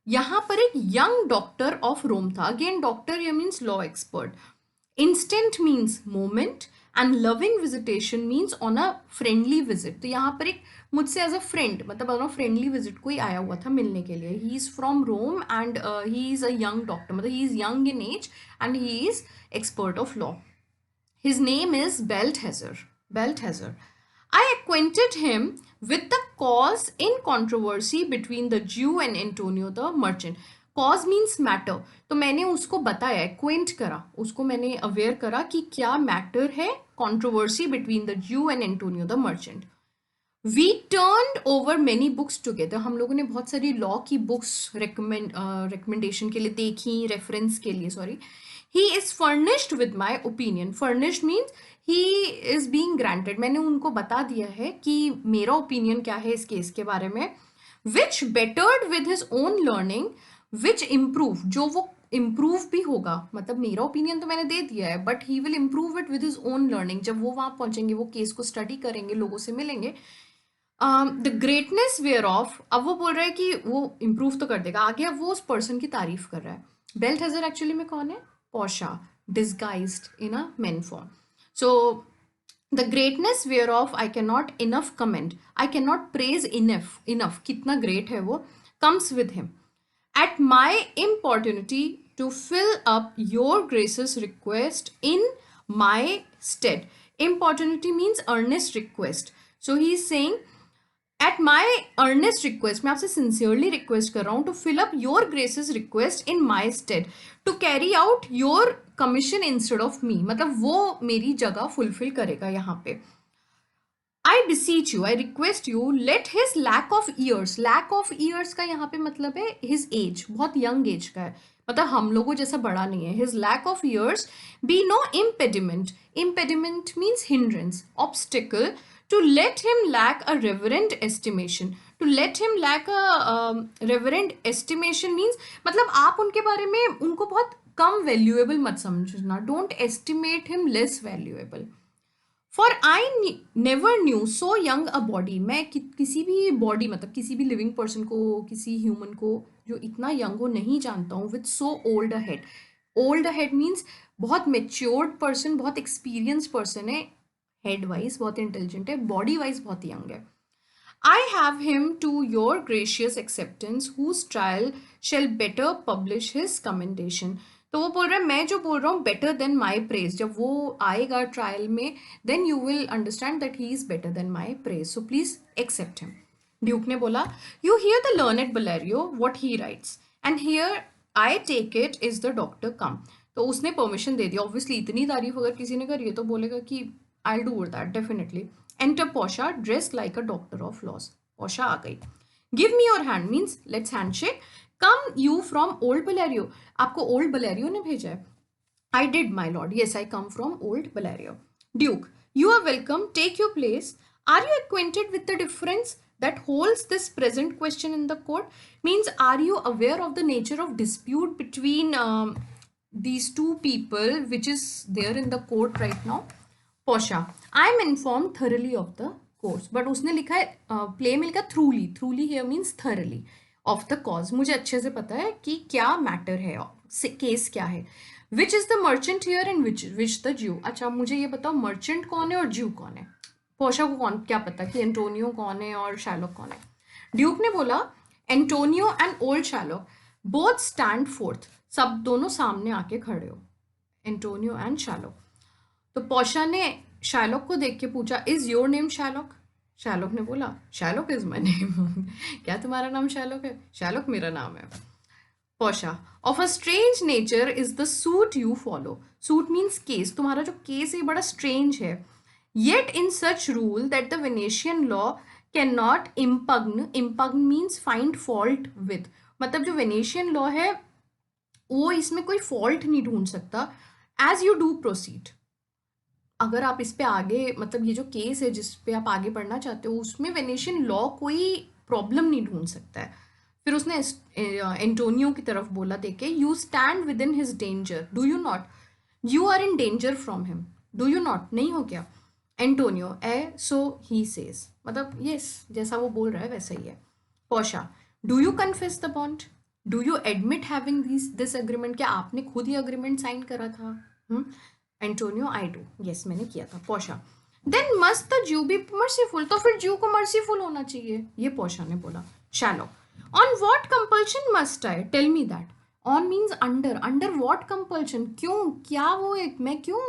यहाँ पर एक यंग डॉक्टर ऑफ रोम था. अगेन डॉक्टर ये means law expert. Instant means moment and loving visitation means on a friendly visit. तो यहाँ पर एक मुझसे एज अ फ्रेंड, मतलब ऑन अ फ्रेंडली विजिट कोई आया हुआ था मिलने के लिए. He is from Rome and he is a young doctor, मतलब he is young in age and he is expert of law. His name is Balthazar. I acquainted him with the cause in controversy between the Jew and Antonio the merchant. Cause means matter. तो मैंने उसको बताया, acquaint करा, उसको मैंने aware करा कि क्या matter है controversy between the Jew and Antonio the merchant. We turned over many books together. हम लोगों ने बहुत सारी लॉ की बुक्स रिकमेंडेशन के लिए देखी, रेफरेंस के लिए, sorry. He is furnished with my opinion. Furnished means he is being granted. मैंने उनको बता दिया है कि मेरा ओपिनियन क्या है इस केस के बारे में. Which bettered with his own learning, which improve, जो वो इम्प्रूव भी होगा, मतलब मेरा ओपिनियन तो मैंने दे दिया है, but he will improve it with his own learning. जब वो वहाँ पहुंचेंगे, वो केस को स्टडी करेंगे, लोगों से मिलेंगे. द ग्रेटनेस वेयर ऑफ, अब वो बोल रहा है कि वो इम्प्रूव तो कर देगा आगे, अब वो उस पर्सन की तारीफ कर रहा है. बेल्थेजर एक्चुअली में कौन है? Portia, disguised in a men form. So the greatness whereof I can not enough comment, I can not praise enough, कितना ग्रेट है वो, comes with him at my importunity to fill up your grace's request in my stead. Importunity means earnest request. So he is saying at my earnest request, मैं आपसे sincerely request कर रहा हूँ to fill up your grace's request in my stead, to carry out your commission instead of me. मतलब वो मेरी जगह fulfill करेगा यहाँ पे. I beseech you, I request you, let his lack of years, lack of years का यहाँ पे मतलब है हिज एज, बहुत यंग एज का है, मतलब हम लोगों जैसा बड़ा नहीं है, his lack of years be no impediment, impediment means hindrance, obstacle, to let him lack a reverend estimation, to let him lack a reverend estimation means मतलब आप उनके बारे में उनको बहुत कम वैल्यूएबल मत समझना, don't estimate him less valuable. For I never knew so young a body, मैं किसी भी बॉडी मतलब किसी भी लिविंग पर्सन को, किसी ह्यूमन को जो इतना यंग हो नहीं जानता हूँ, with so old a head, old a head means बहुत मेच्योर्ड पर्सन, बहुत एक्सपीरियंस पर्सन है, हेड वाइज बहुत इंटेलिजेंट है, बॉडी वाइज बहुत यंग है। I have him to your gracious acceptance, whose trial shall better publish his commendation. तो वो बोल रहा है मैं जो बोल रहा हूँ better than my praise, जब वो आएगा ट्रायल में then you will understand that he is better than my praise, so please accept him. Duke ने बोला you hear the learned Valerio what he writes and here I take it is the doctor come. तो उसने permission दे दिया, obviously इतनी तारीफ अगर किसी ने करी है तो बोलेगा कि I'll do that definitely. Enter Posha dressed like a doctor of laws. Posha आ गई. Give me your hand means let's handshake. Come you from old Valerio. आपको old Valerio ने भेजा है. I did, my lord. Yes, I come from old Valerio. Duke, you are welcome. Take your place. Are you acquainted with the difference that holds this present question in the court? Means, are you aware of the nature of dispute between these two people, which is there in the court right now? Posha, I am informed thoroughly of the course. But उसने लिखा है play में लिखा थ्रूली, थ्रूली here means thoroughly of the cause. मुझे अच्छे से पता है कि क्या मैटर है, केस क्या है. विच is the merchant here and which the ज्यू. अच्छा मुझे ये बताओ मर्चेंट कौन है और ज्यू कौन है. पोशा को कौन क्या पता कि एंटोनियो कौन है और शैलोक कौन है. ड्यूक ने बोला Antonio and old Shylock both stand forth, सब दोनों सामने आके खड़े हो, एंटोनियो एंड शैलोक. तो पोशा ने शैलोक को देख के पूछा इज योर नेम शैलोक. शैलोक ने बोला शैलोक इज माई नेम. क्या तुम्हारा नाम शैलोक है. शैलोक मेरा नाम है. Posha, of a strange nature is the suit you follow. Suit means case. तुम्हारा जो case है बड़ा strange है. Yet in such rule that the Venetian law cannot impugn. Impugn means find fault with. मतलब जो Venetian law है वो इसमें कोई fault नहीं ढूंढ सकता. As you do proceed. अगर आप इस पे आगे मतलब ये जो केस है जिस पे आप आगे बढ़ना चाहते हो उसमें वेनेशियन लॉ कोई प्रॉब्लम नहीं ढूंढ सकता है. फिर उसने एंटोनियो की तरफ बोला देखे you stand within his danger do you not, you are in danger from him do you not, नहीं हो क्या. Antonio ay so he says, मतलब यस जैसा वो बोल रहा है वैसा ही है. पोशा, do you confess the bond, do you admit having this agreement, क्या आपने खुद ही अग्रीमेंट साइन करा था. एंटोनियो आई डू, यस मैंने किया था. पोशा, देन मस्ट द ज्यू बी मर्सीफुल, तो फिर ज्यू को मर्सीफुल होना चाहिए, ये पोशा ने बोला. Shallow, on what compulsion must I tell me that. On means under, under what compulsion, क्यों क्या वो एक मैं क्यों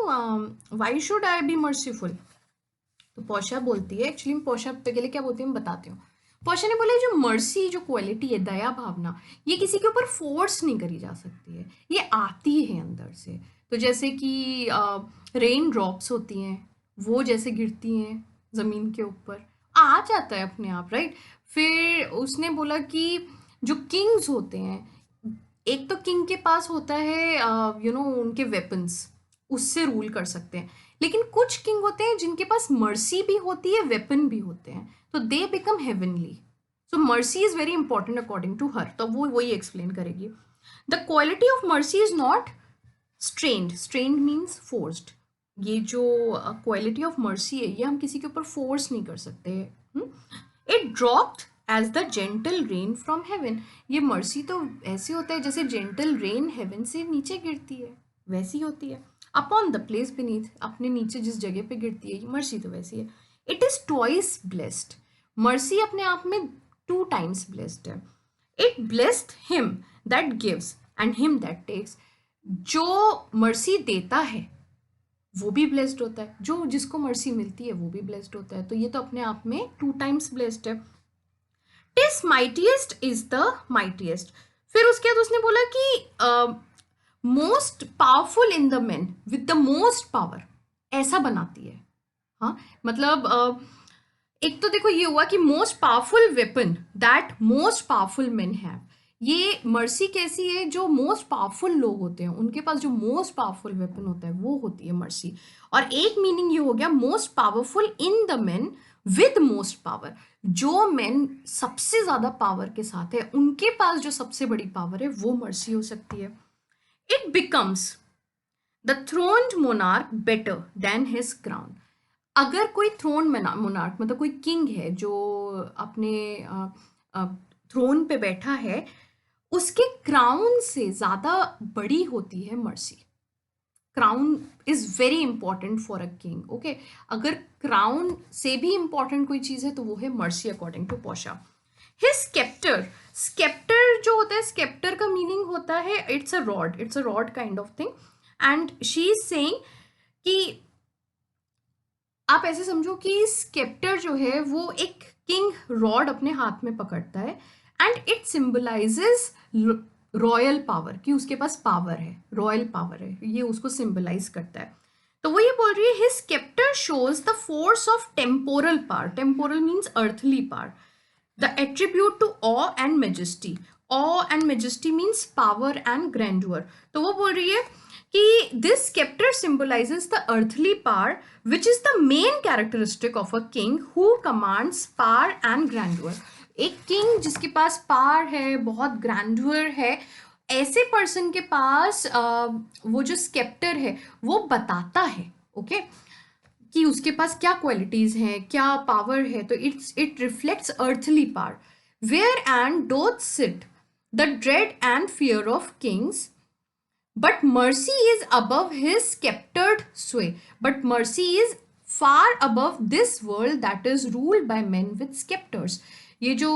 why should I be merciful. तो पोशा बोलती है एक्चुअली पोशा पहले क्या बोलती है मैं बताती हूँ. पोशा ने बोला जो मर्सी जो क्वालिटी है दया भावना ये किसी के ऊपर फोर्स नहीं करी जा सकती है, ये आती है अंदर से. तो जैसे कि रेन ड्रॉप्स होती हैं वो जैसे गिरती हैं ज़मीन के ऊपर आ जाता है अपने आप, राइट. फिर उसने बोला कि जो किंग्स होते हैं एक तो किंग के पास होता है उनके वेपन्स उससे रूल कर सकते हैं, लेकिन कुछ किंग होते हैं जिनके पास मर्सी भी होती है वेपन भी होते हैं, तो they become heavenly. So mercy is very important according to her, तो वो वही एक्सप्लेन करेगी. The quality of mercy is not strained, strained means forced. ये जो क्वालिटी ऑफ मर्सी है ये हम किसी के ऊपर फोर्स नहीं कर सकते. It dropped as the gentle rain from heaven, ये मर्सी तो ऐसे होता है जैसे जेंटल रेन हेवन से नीचे गिरती है वैसी होती है. अपॉन द प्लेस बीनीथ, अपने नीचे जिस जगह पे गिरती है मर्सी तो वैसी है. It is twice blessed, mercy अपने आप में 2 times ब्लेस्ड है. It blessed him that gives and him that takes, जो मर्सी देता है वो भी ब्लेस्ड होता है, जो जिसको मर्सी मिलती है वो भी ब्लेस्ड होता है. तो ये तो अपने आप में 2 times ब्लेस्ड है. TISS mightiest is the mightiest. फिर उसके बाद उसने बोला कि most powerful in the man with the most power, ऐसा बनाती है. हाँ मतलब एक तो देखो ये हुआ कि most powerful weapon that most powerful men have, ये मर्सी कैसी है, जो मोस्ट पावरफुल लोग होते हैं उनके पास जो मोस्ट पावरफुल वेपन होता है वो होती है मर्सी। और एक मीनिंग ये हो गया most powerful in the main with most power, जो मेन सबसे ज्यादा पावर के साथ है उनके पास जो सबसे बड़ी पावर है वो मर्सी हो सकती है। It becomes the throned monarch better than his crown, अगर कोई थ्रोन मोनार्क मतलब कोई किंग है जो अपने थ्रोन पे बैठा है, उसके क्राउन से ज्यादा बड़ी होती है mercy. Crown is very important for a king, okay. अगर क्राउन से भी इंपॉर्टेंट कोई चीज है तो वो है मर्सी अकॉर्डिंग टू पोशा। हिज स्केप्टर, स्केप्टर जो होता है, स्केप्टर का मीनिंग होता है it's a rod kind of thing, and she is saying कि आप ऐसे समझो कि स्केप्टर जो है वो एक किंग रॉड अपने हाथ में पकड़ता है, and it symbolizes royal power, कि उसके पास पावर है, रॉयल पावर है, ये उसको सिंबलाइज करता है। तो वो ये बोल रही है his sceptre shows the force of temporal power, temporal means earthly power, the attribute to awe and majesty, awe and majesty means power and grandeur. तो वो बोल रही है कि this sceptre symbolises the earthly power which is the main characteristic of a king who commands power and grandeur. एक king जिसके पास power है, बहुत ग्रैंडुअर है, ऐसे पर्सन के पास वो जो स्केप्टर है वो बताता है, ओके, कि उसके पास क्या क्वालिटीज हैं, क्या पावर है। तो it reflects earthly power, wherein doth sit the dread and fear of kings, but mercy is above his sceptered sway, but mercy is far above this world that is ruled by men with scepters। ये जो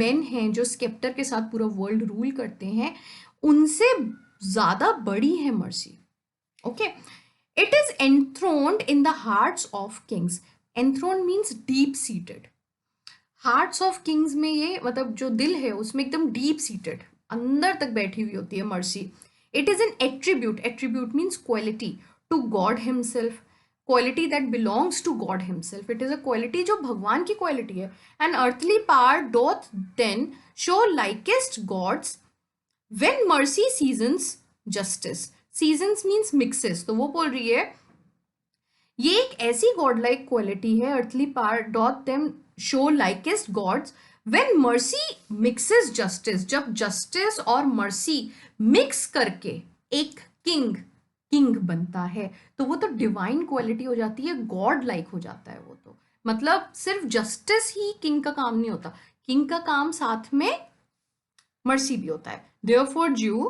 men हैं जो sceptre के साथ पूरा world rule करते हैं उनसे ज्यादा बड़ी है mercy, okay. It is enthroned in the hearts of kings, enthroned means deep seated, hearts of kings में ये मतलब जो दिल है उसमें एकदम डीप सीटेड अंदर तक बैठी हुई होती है mercy. It is an attribute, attribute means quality, to God himself, quality that belongs to God himself, it is a quality जो भगवान की क्वालिटी है। And earthly power doth then show likest God's when mercy seasons justice, seasons means mixes. तो वो बोल रही है ये एक ऐसी गॉड लाइक क्वालिटी है, earthly power doth then show likest God's when mercy mixes justice, जब जस्टिस और मर्सी मिक्स करके एक किंग किंग बनता है तो वो तो डिवाइन क्वालिटी हो जाती है, गॉड लाइक हो जाता है वो तो। मतलब सिर्फ जस्टिस ही किंग का काम नहीं होता, किंग का काम साथ में मर्सी भी होता है। Therefore, Jew,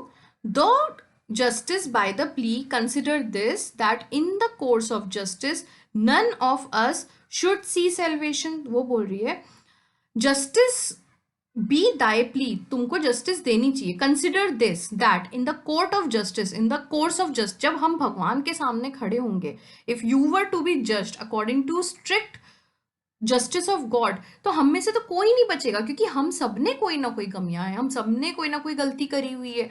though justice by the plea, consider this that in the course of justice, none of us should see salvation। वो बोल रही है जस्टिस बी दाई प्ली, तुमको जस्टिस देनी चाहिए। Consider this that in the court of justice, in the course of just, जब हम भगवान के सामने खड़े होंगे, if you were to be just according to strict justice of God, तो हम में से तो कोई नहीं बचेगा, क्योंकि हम सब ने कोई ना कोई कमियां हैं, हम सब ने कोई ना कोई गलती करी हुई है।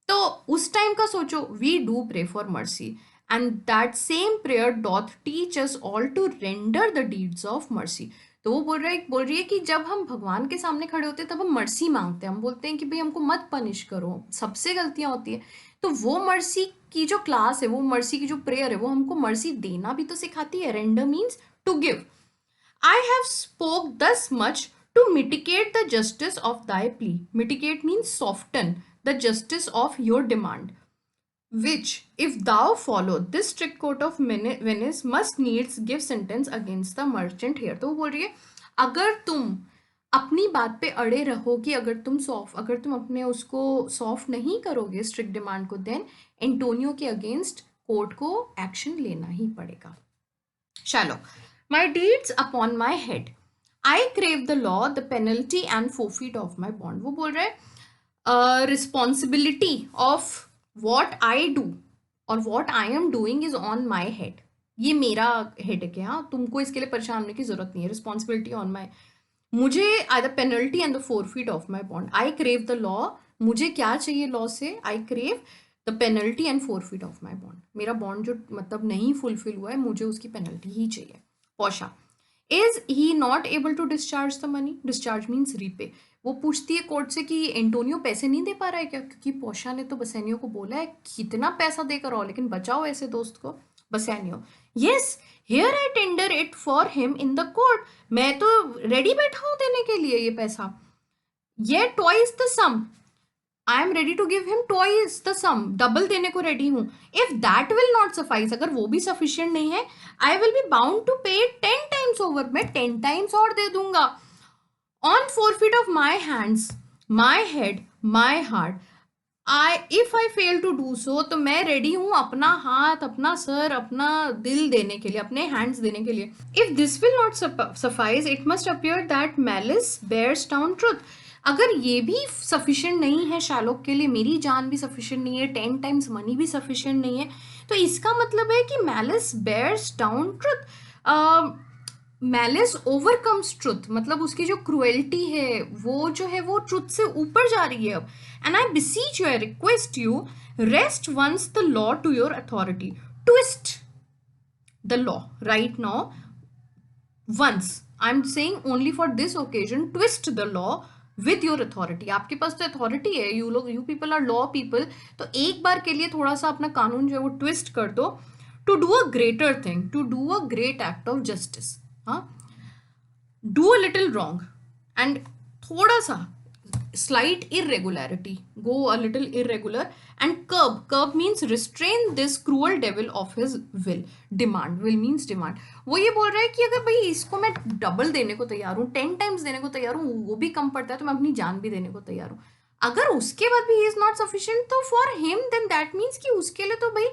तो उस टाइम का सोचो, we do pray for mercy and that same prayer doth teach us all to render the deeds of mercy. तो वो बोल रही है कि जब हम भगवान के सामने खड़े होते हैं तब हम मर्सी मांगते हैं, हम बोलते हैं कि भाई हमको मत पनिश करो, सबसे गलतियां होती है। तो वो मर्सी की जो क्लास है, वो मर्सी की जो प्रेयर है, वो हमको मर्सी देना भी तो सिखाती है। Render means to give. I have spoke thus much to mitigate the justice of thy plea. Mitigate means soften the justice of your demand, which, if thou follow this strict court of Venice, must needs give sentence against the merchant here। तो वो बोल रही है अगर तुम अपनी बात पे अड़े रहोगे, अगर तुम अपने उसको सॉफ्ट नहीं करोगे स्ट्रिक्ट डिमांड को, देन एंटोनियो के अगेंस्ट कोर्ट को एक्शन लेना ही पड़ेगा। चलो, my deeds upon my head, I crave the law, the penalty and forfeit of my bond। वो बोल रहे हैं responsibility of what I do और what I am doing is on my head। ये मेरा हेड है, हाँ, तुमको इसके लिए परेशान होने की जरूरत नहीं है। रिस्पॉन्सिबिलिटी ऑन माई, मुझे I the penalty and the forfeit of my bond. I crave the law, मुझे क्या चाहिए लॉ से, I crave the penalty and forfeit of my bond. मेरा बॉन्ड जो मतलब नहीं फुलफिल हुआ है, मुझे उसकी पेनल्टी ही चाहिए। पोशा, is he not able to discharge the money, discharge means repay. वो पूछती है कोर्ट से कि एंटोनियो पैसे नहीं दे पा रहा है क्या, क्योंकि पोर्शिया ने तो बसेनियो को बोला है कितना पैसा देकर आओ लेकिन बचाओ ऐसे दोस्त को। Bassanio, yes here I tender it for him in the court, मैं तो रेडी बैठा हूं देने के लिए ये पैसा। ये twice the sum, I am ready to give him twice the sum, double देने को रेडी हूं। If that will not suffice, अगर वो भी सफिशियंट नहीं है, I will be bound to pay 10 times over, मैं 10 टाइम्स और दे दूंगा। On forfeit of my hands, my head, my heart, if I fail to do so, तो मैं रेडी हूं अपना हाथ, अपना सर, अपना दिल देने के लिए, अपने हैंड्स देने के लिए। If this will not suffice, it must appear that malice bears down truth, अगर ये भी सफिशिएंट नहीं है शैलोक के लिए, मेरी जान भी सफिशिएंट नहीं है, 10 टाइम्स मनी भी सफिशिएंट नहीं है, तो इसका मतलब है कि malice bears down truth, malice overcomes truth, मतलब उसकी जो क्रुएल्टी है वो जो है वो ट्रुथ से ऊपर जा रही है अब। And I beseech you, I request you, wrest once the law to your authority, twist the law right now, once, I am saying only for this occasion, twist the law with your authority. आपके पास तो authority है, you लोग, you people are law people, तो एक बार के लिए थोड़ा सा अपना कानून जो है वो ट्विस्ट कर दो, to do a greater thing, to do a great act of justice. Do a little wrong and थोड़ा सा slight irregularity, go a little irregular, and curb means restrain this cruel devil of his will, demand, will means demand। वो ये बोल रहा है कि अगर भाई इसको मैं डबल देने को तैयार हूँ, 10 टाइम्स देने को तैयार हूँ, वो भी कम पड़ता है तो मैं अपनी जान भी देने को तैयार हूँ, अगर उसके बाद भी ही इज नॉट सफिशिएंट, तो for him then that means कि उसके लिए तो भाई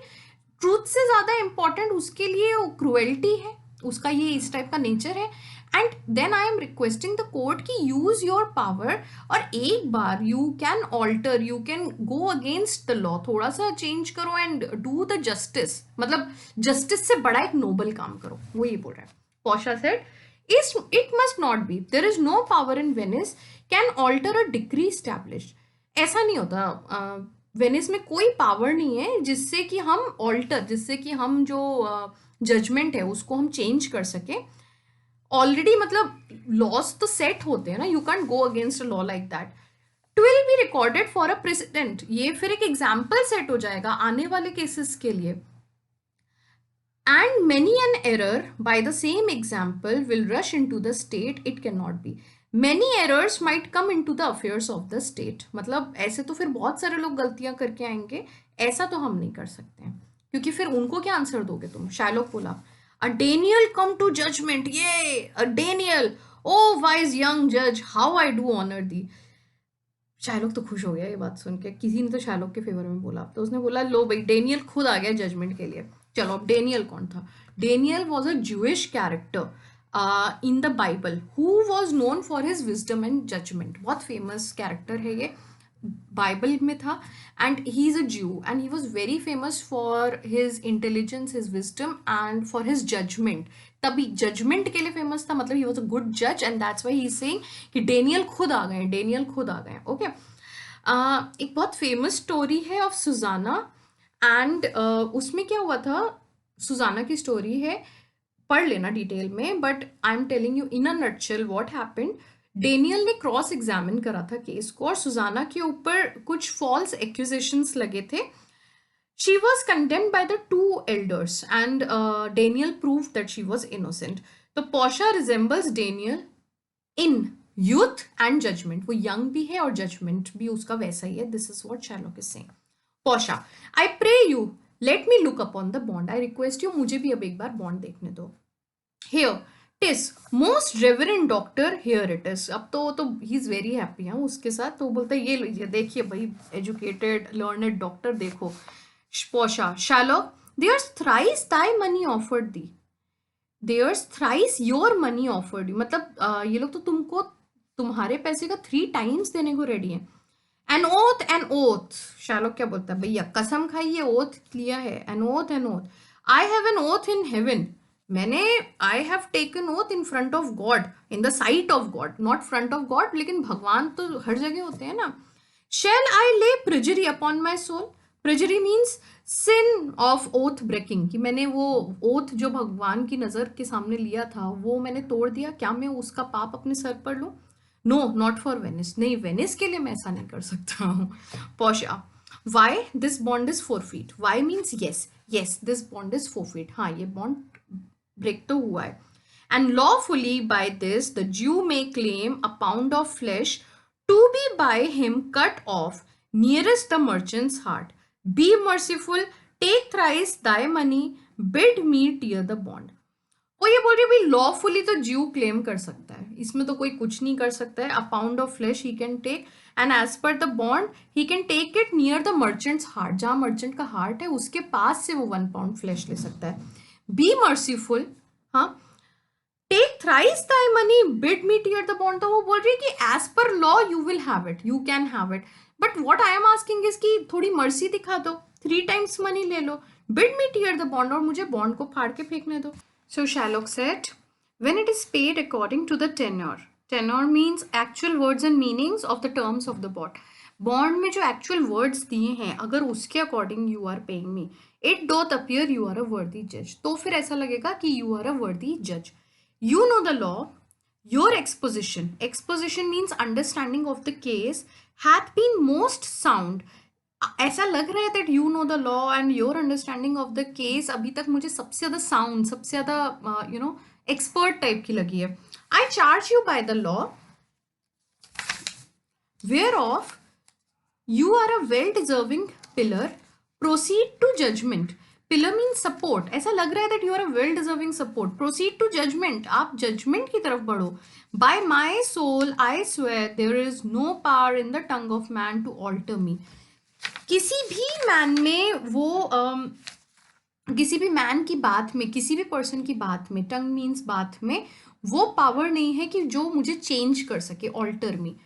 ट्रूथ से ज्यादा इंपॉर्टेंट उसके लिए वो क्रुएल्टी है, उसका ये इस टाइप का नेचर है। And then I am requesting the court कि यूज योर पावर, और एक बार you can alter, you can go against the law, थोड़ा सा चेंज करो एंड डू द जस्टिस, मतलब जस्टिस से बड़ा एक नोबल काम करो, वो ये बोल रहा है। Portia said, it must not be, there is no power in Venice can alter a decree established. ऐसा नहीं होता, वेनिस में कोई पावर नहीं है जिससे कि हम ऑल्टर, जिससे कि हम जो जजमेंट है उसको हम चेंज कर सके। ऑलरेडी मतलब लॉस तो सेट होते हैं ना, you can't go against a law like that. It will be recorded for a president, ये फिर एक एग्जाम्पल सेट हो जाएगा आने वाले केसेस के लिए। And many an error by the same example will rush into the state, it can not be, many errors might come into the affairs of the state, मतलब ऐसे तो फिर बहुत सारे लोग गलतियां करके आएंगे, ऐसा तो हम नहीं कर सकते हैं, क्योंकि फिर उनको क्या आंसर दोगे तुम। शैलोक बोला, अ डेनियल कम टू जजमेंट, ये अ डेनियल, ओ वाइज यंग जज, हाउ आई डू ऑनर दी। शैलोक तो खुश हो गया ये बात सुन के, किसी ने तो शैलोक के फेवर में बोला, तो उसने बोला लो भाई डेनियल खुद आ गया जजमेंट के लिए। चलो अब डेनियल कौन था। Daniel was a Jewish character in the Bible who was known for his wisdom and judgement, बहुत फेमस कैरेक्टर है ये, बाइबल में था, and he is a Jew and he was very famous for his intelligence, his wisdom and for his judgement, तभी judgement के लिए famous था, मतलब ही वॉज अ गुड जज, and that's why he is saying कि Daniel खुद आ गए, डेनियल खुद आ गए। ओके, एक बहुत फेमस स्टोरी है ऑफ सुजाना, एंड उसमें क्या हुआ था, सुजाना की स्टोरी है, पढ़ लेना डिटेल में, but I am telling you in a nutshell what happened. Daniel ने क्रॉस एग्जामिन करा था केस को, और सुजाना के ऊपर कुछ फॉल्स एक्यूजेशंस लगे थे। She was condemned by the two elders, and Daniel proved that she was innocent. तो Portia resembles Daniel in youth and judgment. वो young भी है और judgment भी उसका वैसा ही है. This is what Sherlock is saying. Portia, I pray you, let me look upon the bond. I request you, मुझे भी अब एक बार bond देखने दो. Here, tis most reverend doctor, here it is. अब तो he is very happy है उसके साथ, तो बोलता है ये देखिए भाई, educated learned doctor देखो. Portia, Sherlock, there's thrice thy money offered thee. There's thrice your money offered you. मतलब ये लोग तो तुमको तुम्हारे पैसे का 3 times देने को रेडी है। An oath. Sherlock क्या बोलता है, भैया कसम खाई है, oath लिया है, an oath. I have an oath in heaven. मैंने I have taken oath in front of God, in the sight of God, not front of God, लेकिन भगवान तो हर जगह होते हैं ना। Shall I lay perjury upon my soul? Perjury means sin of oath breaking, कि मैंने वो ओथ जो भगवान की नज़र के सामने लिया था वो मैंने तोड़ दिया, क्या मैं उसका पाप अपने सर पर लूँ? नो, नॉट फॉर वेनिस, नहीं वेनिस के लिए मैं ऐसा नहीं कर सकता हूँ. पोशा, why this bond is 4 feet. Why means yes, yes this bond is 4 feet. हाँ, ये बॉन्ड ब्रेक तो हुआ है. And lawfully by this the Jew may claim a pound of flesh to be by him cut off nearest the merchant's heart. Be merciful, take thrice thy money, bid me tear the bond. वो ये बोल रही है भाई lawfully तो ज्यू claim कर सकता है, इसमें तो कोई कुछ नहीं कर सकता है. A pound of flesh he can take and as per the bond he can take it near the merchant's heart, जहां मर्चेंट का हार्ट है उसके पास से वो 1 pound फ्लेश ले सकता है. बी मर्सीफुल, हाँ, take thrice thy money, bid me tear the bond. तो वो बोल रही है कि as per law you will have it, you can have it, but what I am asking is कि थोड़ी मर्सी दिखा दो, 3 times मनी ले लो, bid me tear the bond, और मुझे बॉन्ड को फाड़ के फेंकने दो. So Shylock said, when it is paid according to the tenor, tenor means actual words and meanings of the terms of the bond. Bond में जो एक्चुअल वर्ड्स दिए हैं अगर उसके according you are paying me, it doth appear you are a worthy जज, तो फिर ऐसा लगेगा कि यू आर अ वर्दी जज. You know the law, your exposition, exposition means understanding of the case, hath been most sound. ऐसा लग रहा है that you know the law and your understanding of the case अभी तक मुझे सबसे ज़्यादा sound, सबसे ज़्यादा expert type की लगी है. I charge you by the law, whereof you are a well deserving pillar, proceed to judgment. Pillar mean support, ऐसा लग रहा है that you are a well deserving support. Proceed to judgment, आप judgment की तरफ बढ़ो. By my soul I swear there is no power in the tongue of man to alter me. किसी भी मैन में वो किसी भी मैन की बात में, किसी भी पर्सन की बात में, टंग मीन्स बात में, वो पावर नहीं है कि जो मुझे चेंज कर सके, ऑल्टर मी.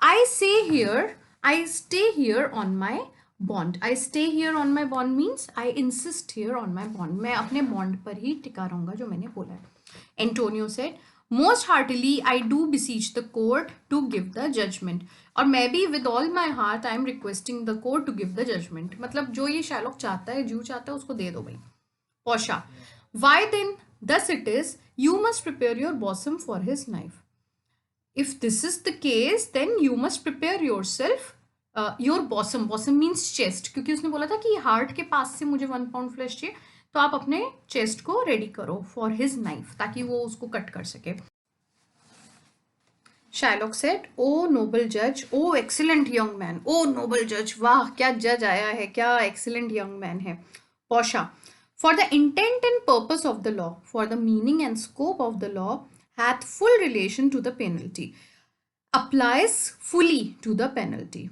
आई से here, I stay here on my bond. I stay here on my bond means I insist here on my bond, मैं अपने बॉन्ड पर ही टिका रहूंगा जो मैंने बोला है. Antonio said, most heartily I do beseech the court to give the judgement. और मैं भी with all my heart I am requesting the court to give the judgement. मतलब जो ये शायलॉक चाहता है, जू चाहता है, उसको दे दो भाई. पोशा, why then thus it is you must prepare your bosom for his knife. If this is the case then you must prepare yourself your bosom. bosom means chest, क्योंकि उसने बोला था कि हार्ट के पास से मुझे 1 pound फ्लैश चाहिए, तो आप अपने चेस्ट को रेडी करो फॉर हिज नाइफ, ताकि वो उसको कट कर सके. Shylock said, "O noble judge, O excellent young man, O noble judge." वाह, क्या जज आया है, क्या excellent young man है. Posha, for the intent and purpose of the law, for the meaning and scope of the law, hath full relation to the penalty, applies fully to the penalty,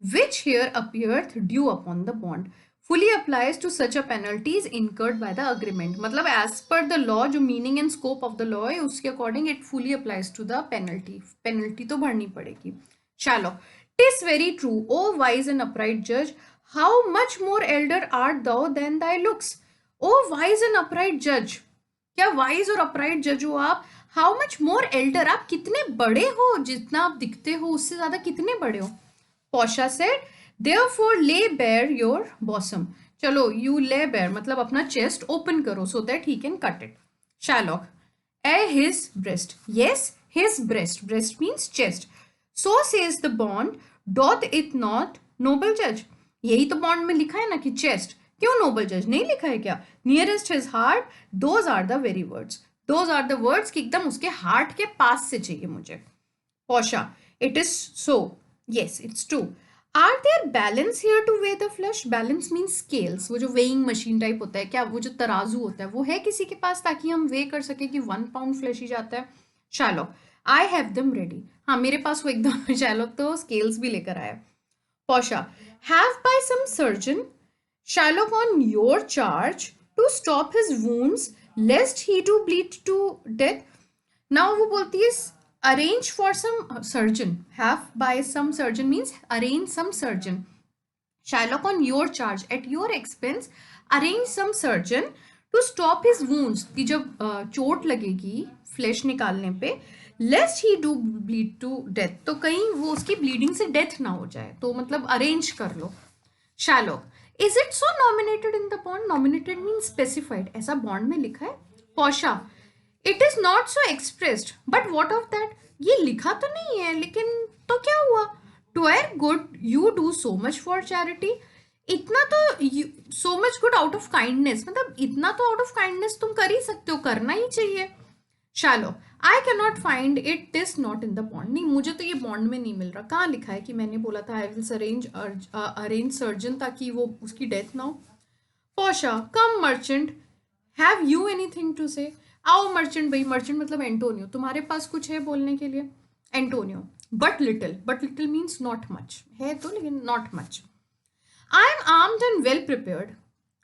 which here appeareth due upon the bond, fully applies to such a penalties incurred by the agreement. मतलब as per the law, जो meaning and scope of the law है उसके according it fully applies to the penalty. penalty तो भरनी पड़ेगी. Shylock, 'tis very true, O wise and upright judge, how much more elder art thou than thy looks. O wise and upright judge, क्या wise और upright जज हो आप. How much more Elder, आप कितने बड़े हो, जितना आप दिखते हो उससे ज्यादा कितने बड़े हो. पोशा said, therefore lay bare your bosom. चलो, यू ले बेयर मतलब अपना चेस्ट ओपन करो so that he can cut it. Shylock, ay his breast, yes his breast, breast means chest. So says the bond, doth it not noble जज. यही तो bond में लिखा है ना कि चेस्ट, क्यों नोबल जज नहीं लिखा है क्या. Nearest his heart, those are the very words, those are the words कि एकदम उसके हार्ट के पास से चाहिए मुझे. पोशा, it is so, yes it's true. Are there balance here to weigh the flesh? Balance means scales, वो जो weighing machine टाइप होता है, क्या वो जो तराजू होता है वो है किसी के पास ताकि हम वे कर सके कि 1 pound फ्लैश ही जाता है. Shylock, I have them ready. हाँ, मेरे पास वो एकदम Shylock तो scales भी लेकर आया. Posha, have by some surgeon Shylock on your charge to stop his wounds lest he to bleed to death. Now वो बोलती है arrange for some surgeon. Have by some surgeon means arrange some surgeon. Shylock on your charge, at your expense, arrange some surgeon to stop his wounds. कि जब चोट लगेगी flash निकालने पे, lest he do bleed to death, तो कहीं वो उसकी ब्लीडिंग से डेथ ना हो जाए, तो मतलब अरेंज कर लो. Shylock, is it so nominated in the bond? Nominated mean specified, ऐसा बॉन्ड में लिखा है. Portia, it is not so expressed, but what of that? ये लिखा तो नहीं है, लेकिन तो क्या हुआ? टू एर good you do so much for charity. इतना तो, so much good out of kindness, मतलब इतना तो आउट ऑफ काइंडनेस तुम कर ही सकते हो, करना ही चाहिए. Shylock, I can not find it, this not in the bond. नहीं, मुझे तो ये बॉन्ड में नहीं मिल रहा. कहाँ लिखा है कि मैंने बोला था आई विल अरेंज सर्जन ताकि वो उसकी डेथ ना हो? Portia, come merchant, have you anything to say? आओ मर्चेंट भाई. मर्चेंट मतलब एंटोनियो, तुम्हारे पास कुछ है बोलने के लिए? Antonio, but little. But little means not much, है तो लेकिन not much. I am armed and well prepared.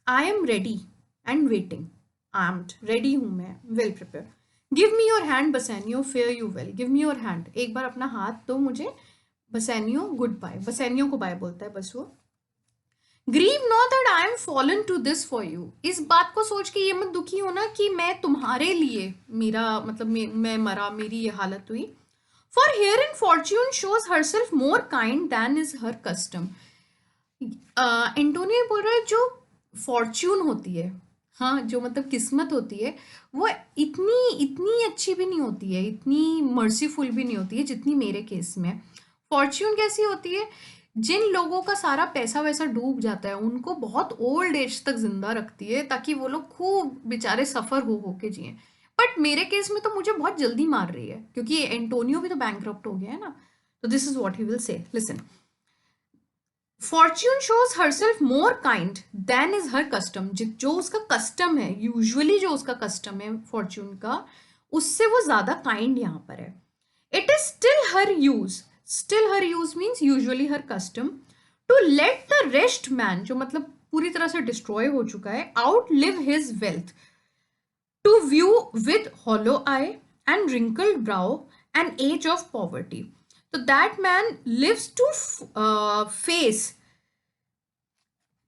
I am ready and waiting. Armed, ready हूं मैं, well prepared. Give me your hand Bassanio, fare you well. Give me your hand, एक बार अपना हाथ दो मुझे. बसैनियो, गुड बाय. बसैनियो को bye बोलता है बस वो. Grieve no that I am fallen to this for you. इस बात को सोच के ये मत दुखी होना कि मैं तुम्हारे लिए, मेरा मतलब मैं मरा, मेरी ये हालत हुई. For herein fortune shows herself more kind than is her custom. Antonio बोल रहा है जो फॉर्च्यून होती है, हाँ, जो मतलब किस्मत होती है, वो इतनी इतनी अच्छी भी नहीं होती है, इतनी मर्सीफुल भी नहीं होती है जितनी मेरे केस में. फॉर्च्यून कैसी होती है? जिन लोगों का सारा पैसा वैसा डूब जाता है उनको बहुत ओल्ड एज तक जिंदा रखती है ताकि वो लोग खूब बेचारे सफर हो के जिए. बट मेरे केस में तो मुझे बहुत जल्दी मार रही है क्योंकि एंटोनियो भी तो बैंकरप्ट हो गया है ना. तो this is what he will say. Listen, fortune shows herself more kind than is her custom. जो उसका कस्टम है, यूजुअली जो उसका कस्टम है फॉर्च्यून का, उससे वो ज्यादा काइंड यहाँ पर है. It is still her use. Still her use means usually her custom. To let the rest man, जो मतलब पूरी तरह से डिस्ट्रॉय हो चुका है, outlive his wealth. To view with hollow eye and wrinkled brow and age of poverty. तो that man lives to face,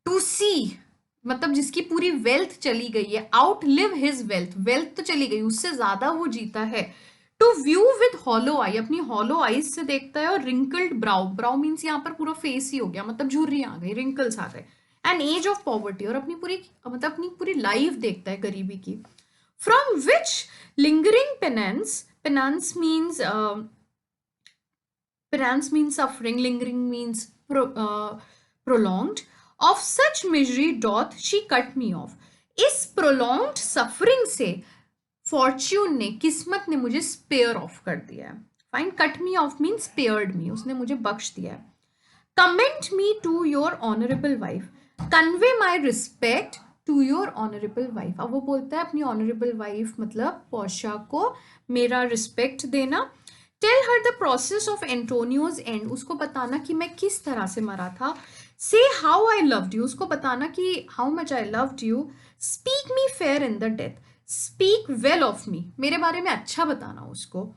to see, मतलब जिसकी पूरी वेल्थ चली गई है. Outlive his wealth, wealth तो चली गई, उससे ज्यादा वो जीता है. टू व्यू विद हॉलो आई, अपनी हॉलो आईज से देखता है. और रिंकल्ड ब्राउ, ब्राउ मीन्स यहाँ पर पूरा फेस ही हो गया, मतलब झुर्रियां आ गई, रिंकल्स आ गए. एंड एज ऑफ पॉवर्टी, और अपनी पूरी मतलब अपनी पूरी लाइफ देखता है गरीबी की. From which lingering penance, penance means penance means suffering, lingering means prolonged. Of such misery doth she cut me off. इस prolonged suffering से fortune ने, किस्मत ने मुझे spare off कर दिया है. Fine, cut me off means spared me, उसने मुझे बख्श दिया है. Commend me to your honorable wife. Convey my respect to your honorable wife. अब वो बोलता है अपनी honorable wife मतलब पोर्शा को मेरा respect देना. Tell her the process of Antonio's end, उसको बताना कि मैं किस तरह से मरा था. से हाउ आई लव्ड यू, उसको बताना कि how much I loved you. Speak me fair in the death, speak well of me, मेरे बारे में अच्छा बताना उसको.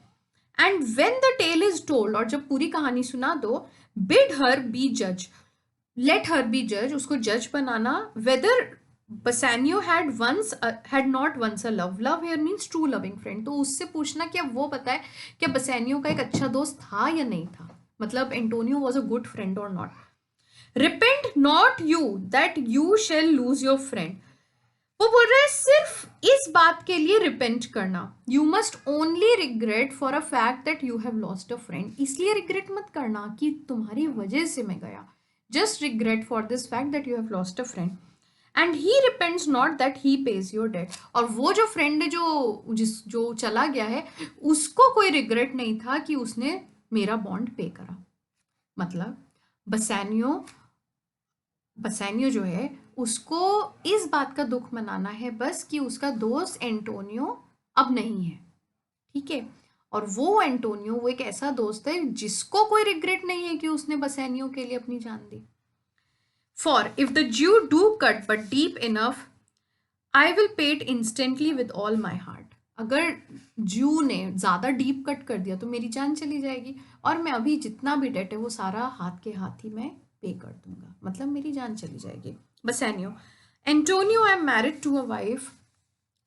And when the tale is told, और जब पूरी कहानी सुना दो, बिड हर बी जज, लेट हर बी जज, उसको जज बनाना. Whether Bassanio had not once a love here means true loving friend. तो उससे पूछना कि अब वो पता है कि बसैनियो का एक अच्छा दोस्त था या नहीं था, मतलब Antonio was a good friend or not. Repent not you that you shall lose your friend. वो बोल रहा है सिर्फ इस बात के लिए रिपेंट करना. You must only regret for a fact that you have lost a friend. इसलिए रिग्रेट मत करना कि तुम्हारी वजह से मैं गया. Just regret for this fact that you have lost a friend. And he repents not that he pays your debt. और वो जो फ्रेंड है जो चला गया है, उसको कोई रिग्रेट नहीं था कि उसने मेरा बॉन्ड पे करा. मतलब बसैनियो जो है उसको इस बात का दुख मनाना है बस कि उसका दोस्त एंटोनियो अब नहीं है. ठीक है, और वो एंटोनियो वो एक ऐसा दोस्त है जिसको कोई रिग्रेट नहीं है कि उसने बसैनियो के लिए अपनी जान दी. For if the Jew do cut but deep enough, I will pay it instantly with all my heart. अगर जू ने ज़्यादा डीप कट कर दिया तो मेरी जान चली जाएगी, और मैं अभी जितना भी डेट है वो सारा हाथ के हाथ ही मैं पे कर दूंगा, मतलब मेरी जान चली जाएगी. Bassanio, Antonio, I am married to a wife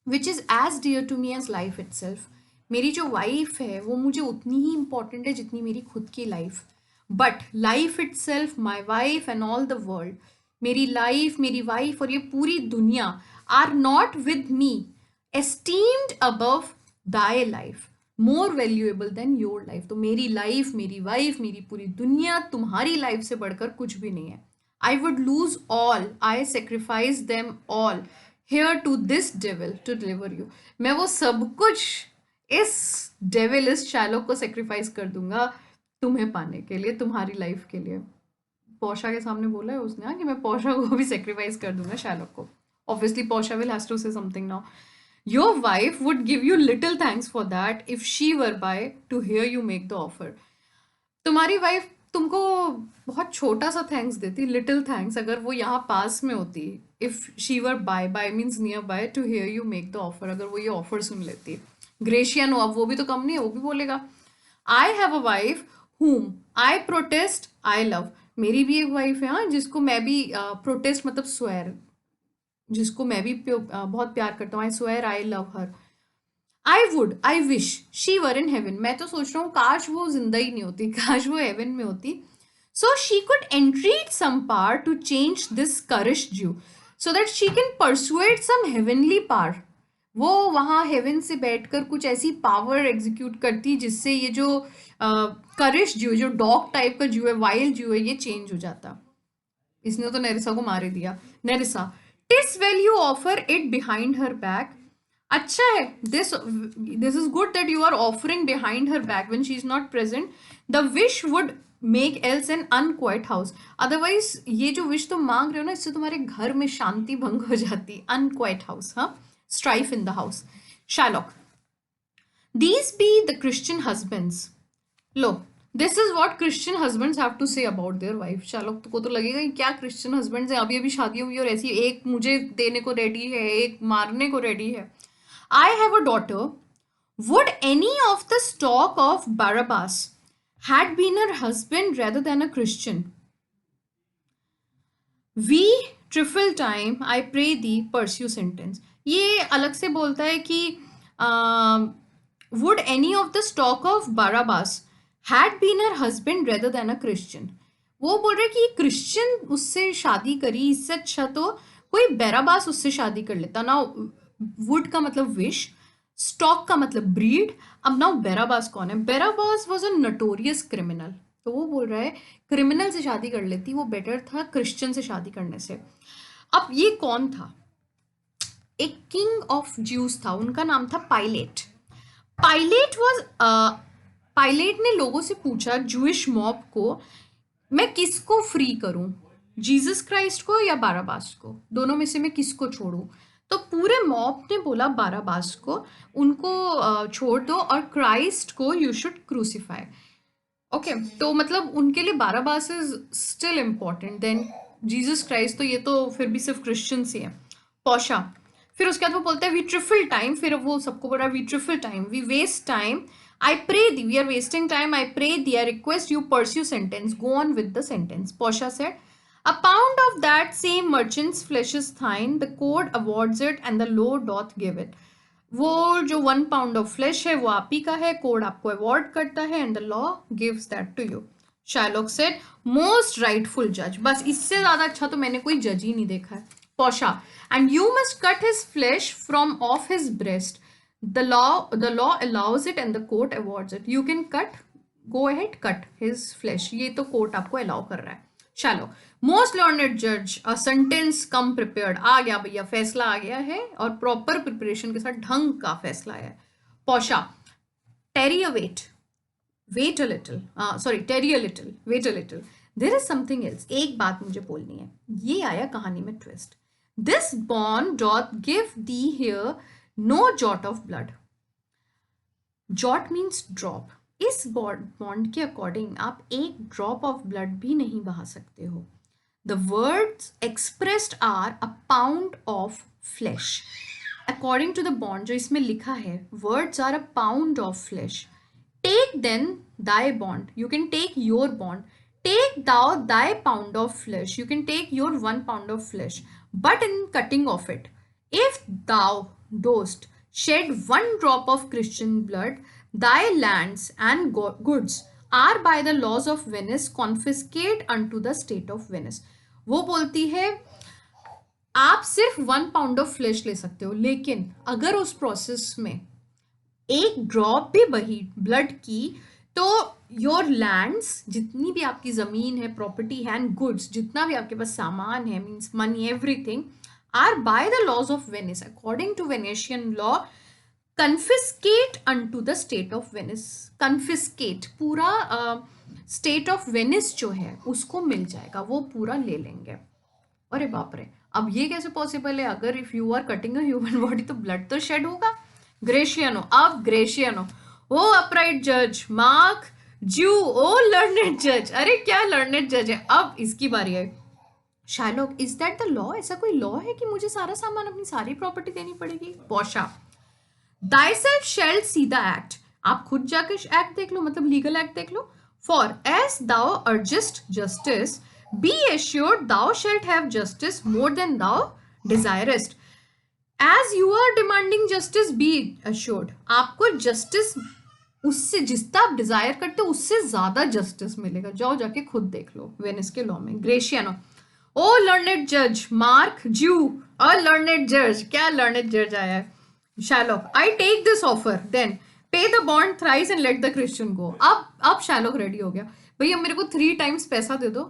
which is as dear to me as life itself. मेरी जो वाइफ है वो मुझे उतनी ही इंपॉर्टेंट है जितनी मेरी खुद की life. But life itself, my wife and all the world, मेरी लाइफ, मेरी वाइफ और ये पूरी दुनिया are not with me, esteemed above thy life, more valuable than your life. तो मेरी लाइफ, मेरी वाइफ, मेरी पूरी दुनिया तुम्हारी लाइफ से बढ़कर कुछ भी नहीं है। I would lose all, I sacrifice them all here to this devil to deliver you. मैं वो सब कुछ इस डेविल, इस शैलोक को सेक्रीफाइस कर दूंगा तुम्हें पाने के लिए, तुम्हारी लाइफ के लिए। पोर्शा के सामने बोला है उसने कि मैं पोर्शा को भी सेक्रीफाइस कर दूंगा शैलोक को। Obviously Portia will has to say something now. Your wife would give you little thanks for that if she were by to hear you make the offer. तुम्हारी वाइफ तुमको बहुत छोटा सा थैंक्स देती, little thanks, अगर वो यहाँ पास में होती। If she were by, by means near by, to hear you make the offer, अगर वो ये ऑफर सुन लेती। ग्रेशियनो, अब वो भी तो कम नहीं है, वो भी बोलेगा आई have a wife whom I protest I love. मेरी भी एक वाइफ है, हाँ, जिसको मैं भी प्रोटेस्ट मतलब स्वेर, जिसको मैं भी बहुत प्यार करता हूँ। I swear I love her. I wish she were in heaven. मैं तो सोच रहा हूँ काश वो जिंदा ही नहीं होती, काश वो हेवन में होती। So she could entreat some power to change this currish Jew so that she can persuade some heavenly power. वो वहाँ हेवन से बैठकर कुछ ऐसी पावर एग्जीक्यूट करती जिससे ये जो करिश ज्यू, जो डॉग टाइप का ज्यू है, वाइल्ड ज्यू है, ये चेंज हो जाता। इसने तो नेरिसा को मार ही दिया। नेरिसा, TISS well you offer it behind her back. अच्छा है, this is good that you are offering behind her back when she is not present. The wish would make else N unquiet house. Otherwise ये जो wish तुम मांग रहे हो ना, इससे तुम्हारे घर में शांति भंग हो जाती। अनक्वाइट हाउस, हाँ, strife in the house. Shylock, these be the Christian husbands. लो, this is what Christian husbands have to say about their wife. Shylock को तो लगेगा कि क्या क्रिश्चियन हस्बैंड्स हैं, अभी अभी शादी हुई और ऐसी एक मुझे देने को रेडी है, एक मारने को रेडी है। I have a daughter, would any of the stock of Barabbas had been her husband rather than a Christian. We trifle time I pray thee pursue sentence. ये अलग से बोलता है कि would any of the stock of Barabbas had been her husband rather than a Christian. वो बोल रहे कि क्रिश्चियन उससे शादी करी, इससे अच्छा तो कोई बैराबास उससे शादी कर लेता ना। वुड का मतलब विश, स्टॉक का मतलब ब्रीड। अब नाउ बैराबास कौन है? बैराबास वॉज अ नटोरियस क्रिमिनल। तो वो बोल रहा है क्रिमिनल से शादी कर लेती, वो बेटर था क्रिश्चियन से शादी करने से। अब ये कौन था? एक किंग ऑफ ज्यूज था, उनका नाम था पाइलेट। पाइलेट ने लोगों से पूछा, जूइश मॉब को, मैं किसको फ्री करूं, जीसस क्राइस्ट को या बाराबास को? दोनों में से मैं किसको छोड़ूं? तो पूरे मॉब ने बोला बाराबास को, उनको छोड़ दो, और क्राइस्ट को यू शुड क्रूसीफाई। ओके, तो मतलब उनके लिए Barabbas is still important than Jesus Christ. तो ये तो फिर भी सिर्फ क्रिश्चियंस ही है। पोशा, फिर उसके बाद वो बोलता है वी ट्रिफल टाइम, फिर वो सबको बोल रहा है we trifle time, we waste time, I pray thee, we are wasting time, I pray thee, I request you pursue sentence, go on with the sentence. पोशा said, a pound of that same merchant's flesh is thine, the court awards it and the law doth give it. वो जो 1 pound of flesh है वो आप ही का है, code आपको award करता है, and the law gives that to you. Shylock said, most rightful जज। बस इससे ज्यादा अच्छा तो मैंने कोई जज ही नहीं देखा है। पोशा, and you must cut his flesh from off his breast, the law allows it and the court awards it. You can cut, go ahead, cut his flesh, ये तो कोर्ट आपको अलाउ कर रहा है। चलो, मोस्ट लर्नड जज, a sentence come prepared. आ गया भैया, फैसला आ गया है, और प्रॉपर प्रिपरेशन के साथ ढंग का फैसला है। पोशा, tarry a wait, wait a little, sorry tarry a little, wait a little, there is something else. एक बात मुझे बोलनी है, ये आया कहानी में twist. This bond doth give thee here no jot of blood. Jot means drop. इस बॉन्ड के अकॉर्डिंग आप एक ड्रॉप ऑफ ब्लड भी नहीं बहा सकते हो। The words expressed are a pound of flesh. According to the bond जो इसमें लिखा है, words are a pound of flesh. Take then thy bond, you can take your bond. Take thou thy pound of flesh, you can take your 1 pound of flesh. But in cutting of it, if thou dost shed 1 drop of Christian blood, thy lands and goods are by the laws of Venice confiscate unto the state of Venice. वो बोलती है आप सिर्फ 1 pound of flash ले सकते हो, लेकिन अगर उस प्रोसेस में एक ड्रॉप भी बही ब्लड की तो योर लैंड्स, जितनी भी आपकी ज़मीन है, प्रॉपर्टी है एंड गुड्स, जितना भी आपके पास सामान है, means money, everything, are by the laws of Venice according to Venetian law confiscate unto the state of Venice. Confiscate, पूरा स्टेट ऑफ वेनिस जो है उसको मिल जाएगा, वो पूरा ले लेंगे। अरे बाप रे, अब ये कैसे पॉसिबल है? अगर if you are cutting a human body तो ब्लड तो शेड होगा। ग्रेशियनो, अब ग्रेशियनो, ओ अपराइट जज, मार्क ज्यू, ओ लर्नेड जज। अरे क्या लर्नेड जज है? अब इसकी बारी है। Sherlock, is that the law? ऐसा कोई लॉ है कि मुझे सारा सामान, अपनी सारी प्रॉपर्टी देनी पड़ेगी? Portia, thyself shall see the act। आप खुद जाके एक्ट देख लो, मतलब लीगल एक्ट देख लो। For as thou urgest justice, be assured thou shalt have justice more than thou desirest। As you are demanding justice, be assured आपको justice उससे, जितना आप डिजायर करते हो उससे ज्यादा जस्टिस मिलेगा। जाओ जाके खुद देख लो वेनिस के लॉ में। ग्रेशियनो, ओ लर्नेड जज, मार्क ज्यू, अ लर्नेड जज। क्या लर्नेड जज आया है? Shylock, I take this offer, then pay the bond thrice and let the Christian go। अब Shylock रेडी हो गया, भैया मेरे को 3 times पैसा दे दो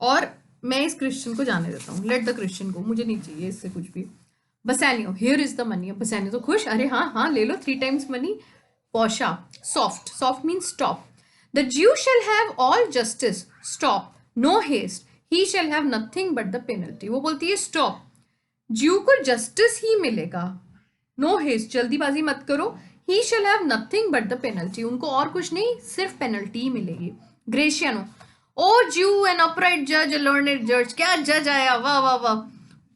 और मैं इस क्रिश्चियन को जाने देता हूँ। लेट द क्रिश्चियन को, मुझे नहीं चाहिए इससे कुछ भी। Bassanio, here is the money. Bassanio तो खुश, अरे हाँ हाँ ले लो, 3 times money. Portia, soft, soft means stop. The Jew shall have all justice, stop, no haste, he shall have nothing but the penalty. वो बोलती है स्टॉप, ज्यू को जस्टिस ही मिलेगा, नो हेस्ट, जल्दीबाजी मत करो। He shall have nothing but the penalty, उनको और कुछ नहीं, सिर्फ पेनल्टी ही मिलेगी। ग्रेशियनो, ओ ज्यू एन अपराइट जज, लर्नेड जज। क्या जज आया, वाह वाह वाह।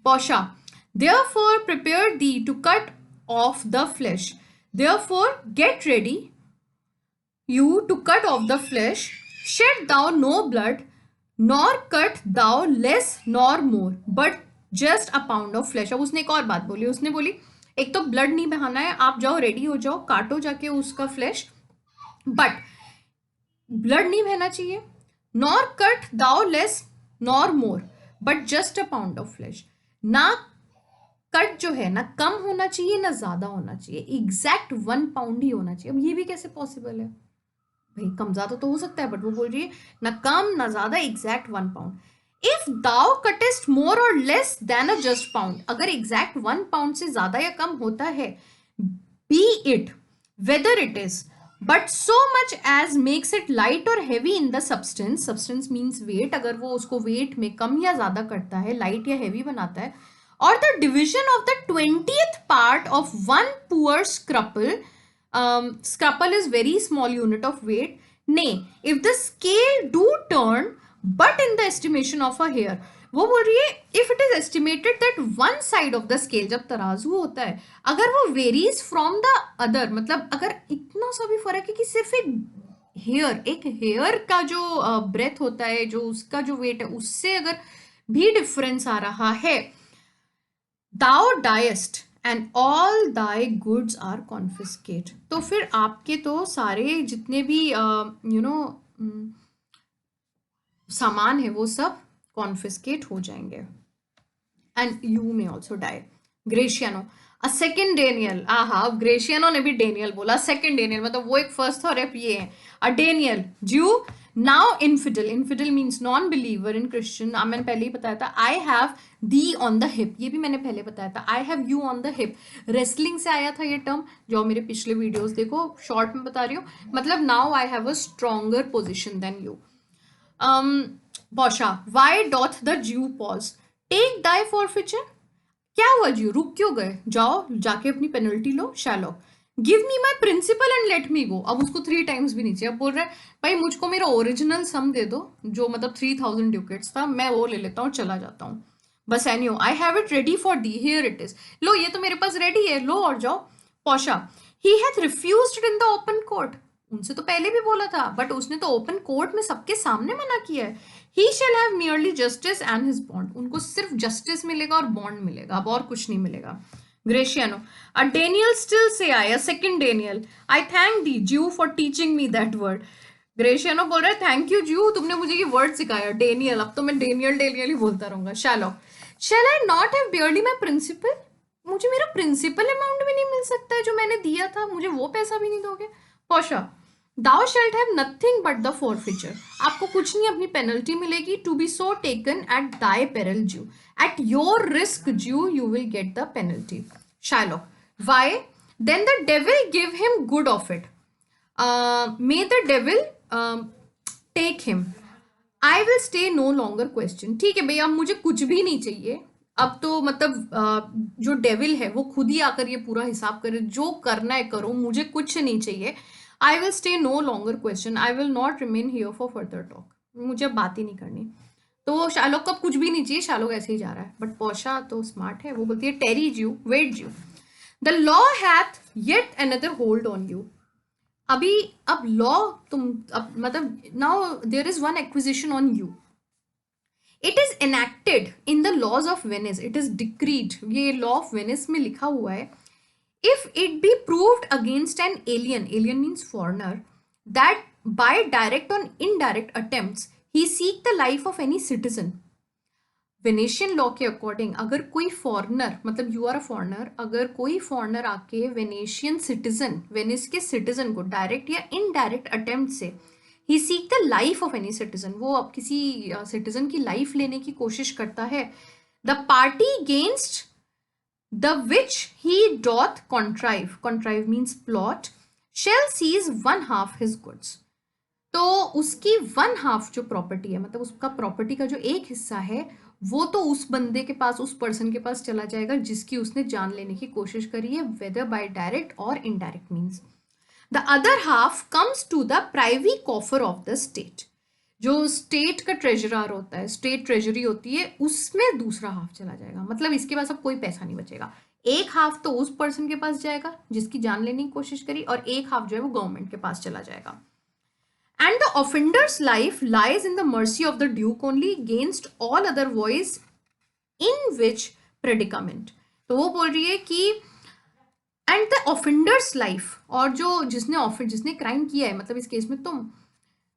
Portia, therefore prepare thee to cut off the flesh, therefore get ready you to cut off the flesh, shed thou no blood, nor cut thou less nor more, but just a pound of flesh। अब उसने एक और बात बोली, उसने बोली एक तो ब्लड नहीं बहाना है, आप जाओ रेडी हो जाओ, काटो जाके उसका फ्लैश, बट ब्लड नहीं बहना चाहिए। Nor cut thou less nor more, but just a pound of flesh. ना कट जो है ना कम होना चाहिए ना ज्यादा होना चाहिए, एग्जैक्ट 1 पाउंड ही होना चाहिए। अब ये भी कैसे पॉसिबल है भाई? कम ज्यादा तो हो सकता है, बट वो बोल रही है ना कम ना ज्यादा, exact 1 pound. If thou cuttest more or less than a just pound, अगर एग्जैक्ट 1 पाउंड से ज्यादा या कम होता है, be it whether it is but so much as makes it light or heavy in the substance, substance means weight, अगर वो उसको वेट में कम या ज्यादा करता है, लाइट या हैवी बनाता है, or the division of the 20th part of 1 poor scruple, scruple is very small unit of weight, nay if the scale do turn but in the estimation of a hair। वो बोल रही है if it is estimated that one side of the scale, जब तराजू होता है, अगर वो varies from the other, मतलब अगर इतना सा भी फर्क है कि सिर्फ एक हेयर का जो ब्रेथ होता है, जो उसका जो वेट है, उससे अगर भी डिफरेंस आ रहा है, thou diest and all thy goods are confiscate। तो फिर आपके तो सारे जितने भी सामान है वो सब कॉन्फिस्केट हो जाएंगे, and you may also die. Gratiano, a second Daniel. आहा, अब ग्रेशियनो ने भी डेनियल बोला, सेकेंड डेनियल, मतलब वो एक फर्स्ट था और अब ये है। अ डेनियल, ज्यू, now infidel, infidel means non believer in Christian. मैंने पहले ही बताया था। I have the on the hip, ये भी मैंने पहले बताया था। I have you on the hip, wrestling से आया था ये टर्म, जो मेरे पिछले वीडियोस देखो, शॉर्ट में बता रही हूँ, मतलब now I have a stronger position than you. Portia, why doth the Jew pause, take thy forfeiture. क्या हुआ ज्यू, रुक क्यों गए? जाओ जाके अपनी पेनल्टी लो। Shylock, give me my principal and let me go. अब उसको 3 times भी नीचे, अब बोल रहा है भाई मुझको मेरा ओरिजिनल सम दे दो, जो मतलब 3000 ड्यूकेट्स था, मैं वो ले लेता हूँ, चला जाता हूँ। Bassanio, I have it ready for thee, here it is. लो ये तो मेरे पास रेडी है, लो और जाओ। Portia, he hath refused in the open court, उनसे तो पहले भी बोला था, बट उसने तो ओपन कोर्ट में सबके सामने मना किया है। He shall have merely justice and his bond, उनको सिर्फ जस्टिस मिलेगा और बॉन्ड मिलेगा, अब और कुछ नहीं मिलेगा। Graciano, a Daniel still say I, a second Daniel, I thank thee, Jew, for teaching me that word। ग्रेशियनो बोल रहा है थैंक यू जू, तुमने मुझे ये वर्ड सिखाया डेनियल, अब तो मैं डेनियल डेनियल ही बोलता रहूंगा। शैलो, shall I not have barely my principal, मुझे मेरा प्रिंसिपल अमाउंट भी नहीं मिल सकता है जो मैंने दिया था, मुझे वो पैसा भी नहीं दोगे। पोशा, thou shalt have nothing but the forfeiture, आपको कुछ नहीं, अपनी पेनल्टी मिलेगी। To be so taken at thy peril Jew, at your risk Jew you will get the penalty. Shylock, why then the devil give him good of it, may the devil take him, I will stay no longer question. ठीक है भैया, अब मुझे कुछ भी नहीं चाहिए, अब तो मतलब जो डेविल है वो खुद ही आकर ये पूरा हिसाब करे, जो करना है करो, मुझे कुछ नहीं चाहिए। I will stay no longer question, I will not remain here for further talk, मुझे बात ही नहीं करनी। तो शालोक को अब कुछ भी नहीं चाहिए, शालोक ऐसे ही जा रहा है। बट पोशा तो स्मार्ट है, वो बोलती है टेरी Jew wait Jew, the law hath yet another hold on you. अभी अब लॉ तुम अब मतलब now there is one acquisition on you, it is enacted in the laws of Venice, it is decreed, ये लॉ ऑफ वेनिस में लिखा हुआ है, if it be proved against an alien, alien means foreigner, that by direct or indirect attempts he seek the life of any citizen, Venetian law के according अगर कोई foreigner, मतलब you are a foreigner, अगर कोई foreigner आके Venetian citizen, Venice के citizen को direct या इनडायरेक्ट अटेम्प्ट से he seek the life of any citizen, वो अब किसी सिटीजन की लाइफ लेने की कोशिश करता है, the party गेंस्ट the which he doth contrive means plot, shall seize one half his goods, तो उसकी वन हाफ जो प्रॉपर्टी है, मतलब उसका प्रॉपर्टी का जो एक हिस्सा है, वो तो उस बंदे के पास, उस पर्सन के पास चला जाएगा जिसकी उसने जान लेने की कोशिश करी है, वेदर बाय डायरेक्ट और indirect means. The other half comes to the privy coffer of the state, जो स्टेट का ट्रेजरर होता है, स्टेट ट्रेजरी होती है, उसमें दूसरा हाफ चला जाएगा, मतलब इसके पास अब कोई पैसा नहीं बचेगा। एक हाफ तो उस पर्सन के पास जाएगा जिसकी जान लेने की कोशिश करी, और एक हाफ जो है वो गवर्नमेंट के पास चला जाएगा। And the offenders life lies in the mercy of the Duke only against all other voice in which predicament, तो वो बोल रही है कि एंड द ऑफेंडर्स लाइफ, और जो जिसने क्राइम किया है, मतलब इस केस में तुम,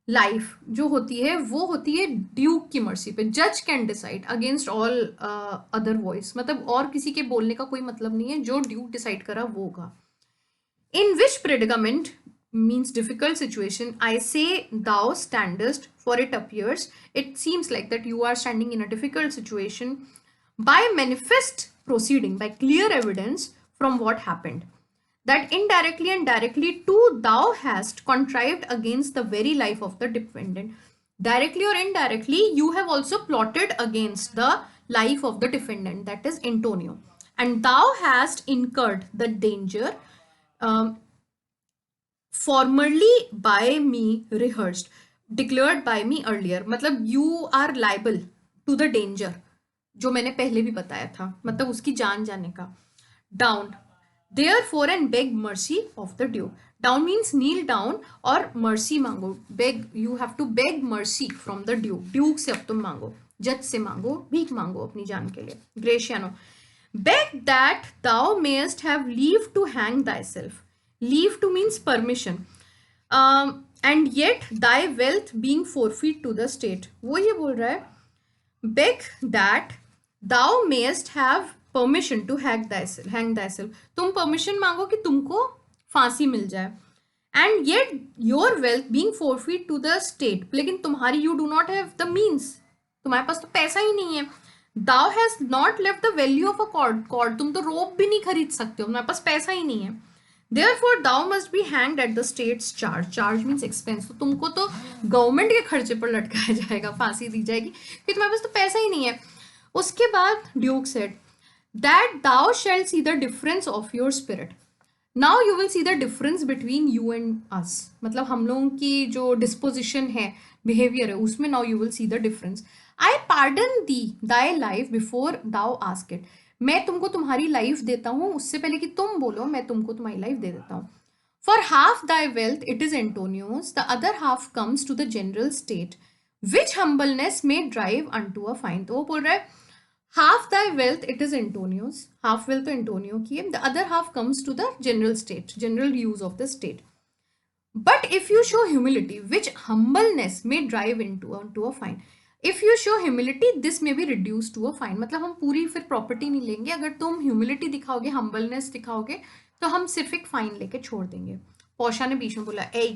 लाइफ जो होती है वो होती है ड्यूक की मर्सी पे, जज can decide against all other voice, मतलब और किसी के बोलने का कोई मतलब नहीं है, जो ड्यूक डिसाइड करा वो होगा। इन विच predicament means difficult situation, I say thou standest, for it appears, it seems like that you are standing in a difficult situation, by manifest proceeding, by clear evidence from what happened, that indirectly and directly too thou hast contrived against the very life of the defendant, directly or indirectly you have also plotted against the life of the defendant, that is Antonio, and thou hast incurred the danger um, formerly by me rehearsed, declared by me earlier, मतलब you are liable to the danger जो मैंने पहले भी बताया था, मतलब उसकी जान जाने का। down therefore and beg mercy of the duke, down means kneel down और mercy मांगो, beg, you have to beg mercy from the duke से अब तुम मांगो, जज से मांगो, भीख मांगो अपनी जान के लिए। ग्रेशियानो, beg that thou mayest have leave to hang thyself, leave to means permission, and yet thy wealth being forfeit to the state, वो ये बोल रहा है beg that thou mayest have permission to hang thyself, तुम permission मांगो कि तुमको फांसी मिल जाए, and yet your wealth being forfeit to the state, लेकिन तुम्हारी you do not have the means, तुम्हारे पास तो पैसा ही नहीं है। thou has not left the value of a cord, तुम तो रोप भी नहीं खरीद सकते हो, तुम्हारे पास पैसा ही नहीं है। therefore thou must be hanged at the state's charge means expense, तो तुमको तो गवर्नमेंट के खर्चे पर लटकाया जाएगा, फांसी दी जाएगी कि तुम्हारे पास तो पैसा ही नहीं है। उसके बाद Duke said that thou shalt see the difference of your spirit, now you will see the difference between you and us, मतलब हम लोगों की जो डिस्पोजिशन है, बिहेवियर है, उसमें now you will see the difference, I pardon thee thy life before thou ask it, मैं तुमको तुम्हारी लाइफ देता हूँ उससे पहले कि तुम बोलो, मैं तुमको तुम्हारी लाइफ दे देता हूँ। For half thy wealth it is Antonio's, the other half comes to the general state, which humbleness may drive unto a fine, तो वो बोल रहा है half thy wealth it is Antonio's, half wealth तो Antonio की है, the other half comes to the general state, general use of the state, But if you show humility, which humbleness may drive into a fine. If you show humility, this may be reduced to a fine. मतलब हम पूरी फिर property नहीं लेंगे, अगर तुम humility दिखाओगे, humbleness दिखाओगे, तो हम सिर्फ एक फाइन लेके छोड़ देंगे. पोर्शा ने बीच में बोला, A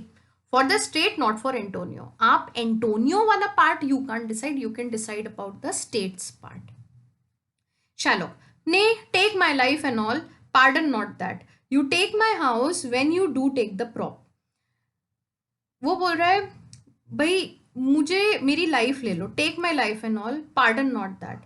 for the state not for Antonio. आप एंटोनियो वाला part you can decide, you can decide about the states part. Shylock, nay, take my life and all, pardon not that. You take my house when you do take the prop. वो बोल रहा है, भाई मुझे मेरी life ले लो, take my life and all, pardon not that.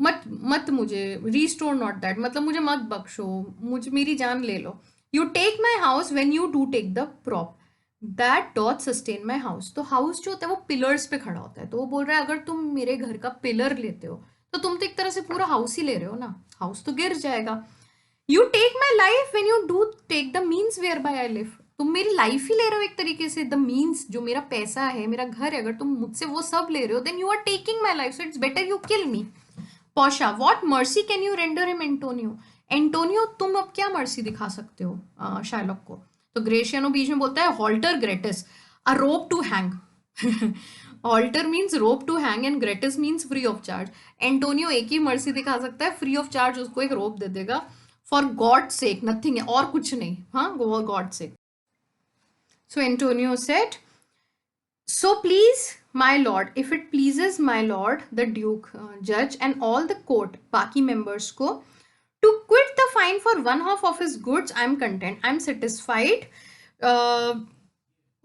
मत मुझे रिस्टोर नॉट दैट, मतलब मुझे मत बख्शो, मुझे मेरी जान ले लो. You take my house when you do take the prop, that doth sustain my house. तो हाउस जो होता है वो पिलर्स पे खड़ा होता है. तो वो बोल रहा है, अगर तुम मेरे घर का पिलर लेते हो तो तुम तो एक तरह से पूरा हाउस ही ले रहे हो ना, हाउस तो गिर जाएगा. You take my life when you do take the means whereby I live. तुम मेरी लाइफ ही ले रहे हो एक तरीके से, द मीन्स जो मेरा पैसा है, मेरा घर है, अगर तुम मुझसे वो सब ले रहे हो, then you are taking my life, so it's better you kill me. Portia, what mercy can you render him Antonio. Antonio तुम अब क्या मर्सी दिखा सकते हो शाइलॉक को. तो ग्रेशियानो बीच में बोलता है, halter gratis, a rope to hang. Halter means rope to hang and gratis means free of charge. Antonio एक ही मर्सी दिखा सकता है, फ्री ऑफ चार्ज उसको एक रोप दे देगा. फॉर गॉड सेक, नथिंग है और कुछ नहीं. हाँ, God sake. So Antonio said, so please my lord, if it pleases my lord the duke, judge and all the court, बाकी members को, to quit the fine for one half of his goods, I am content, I am satisfied.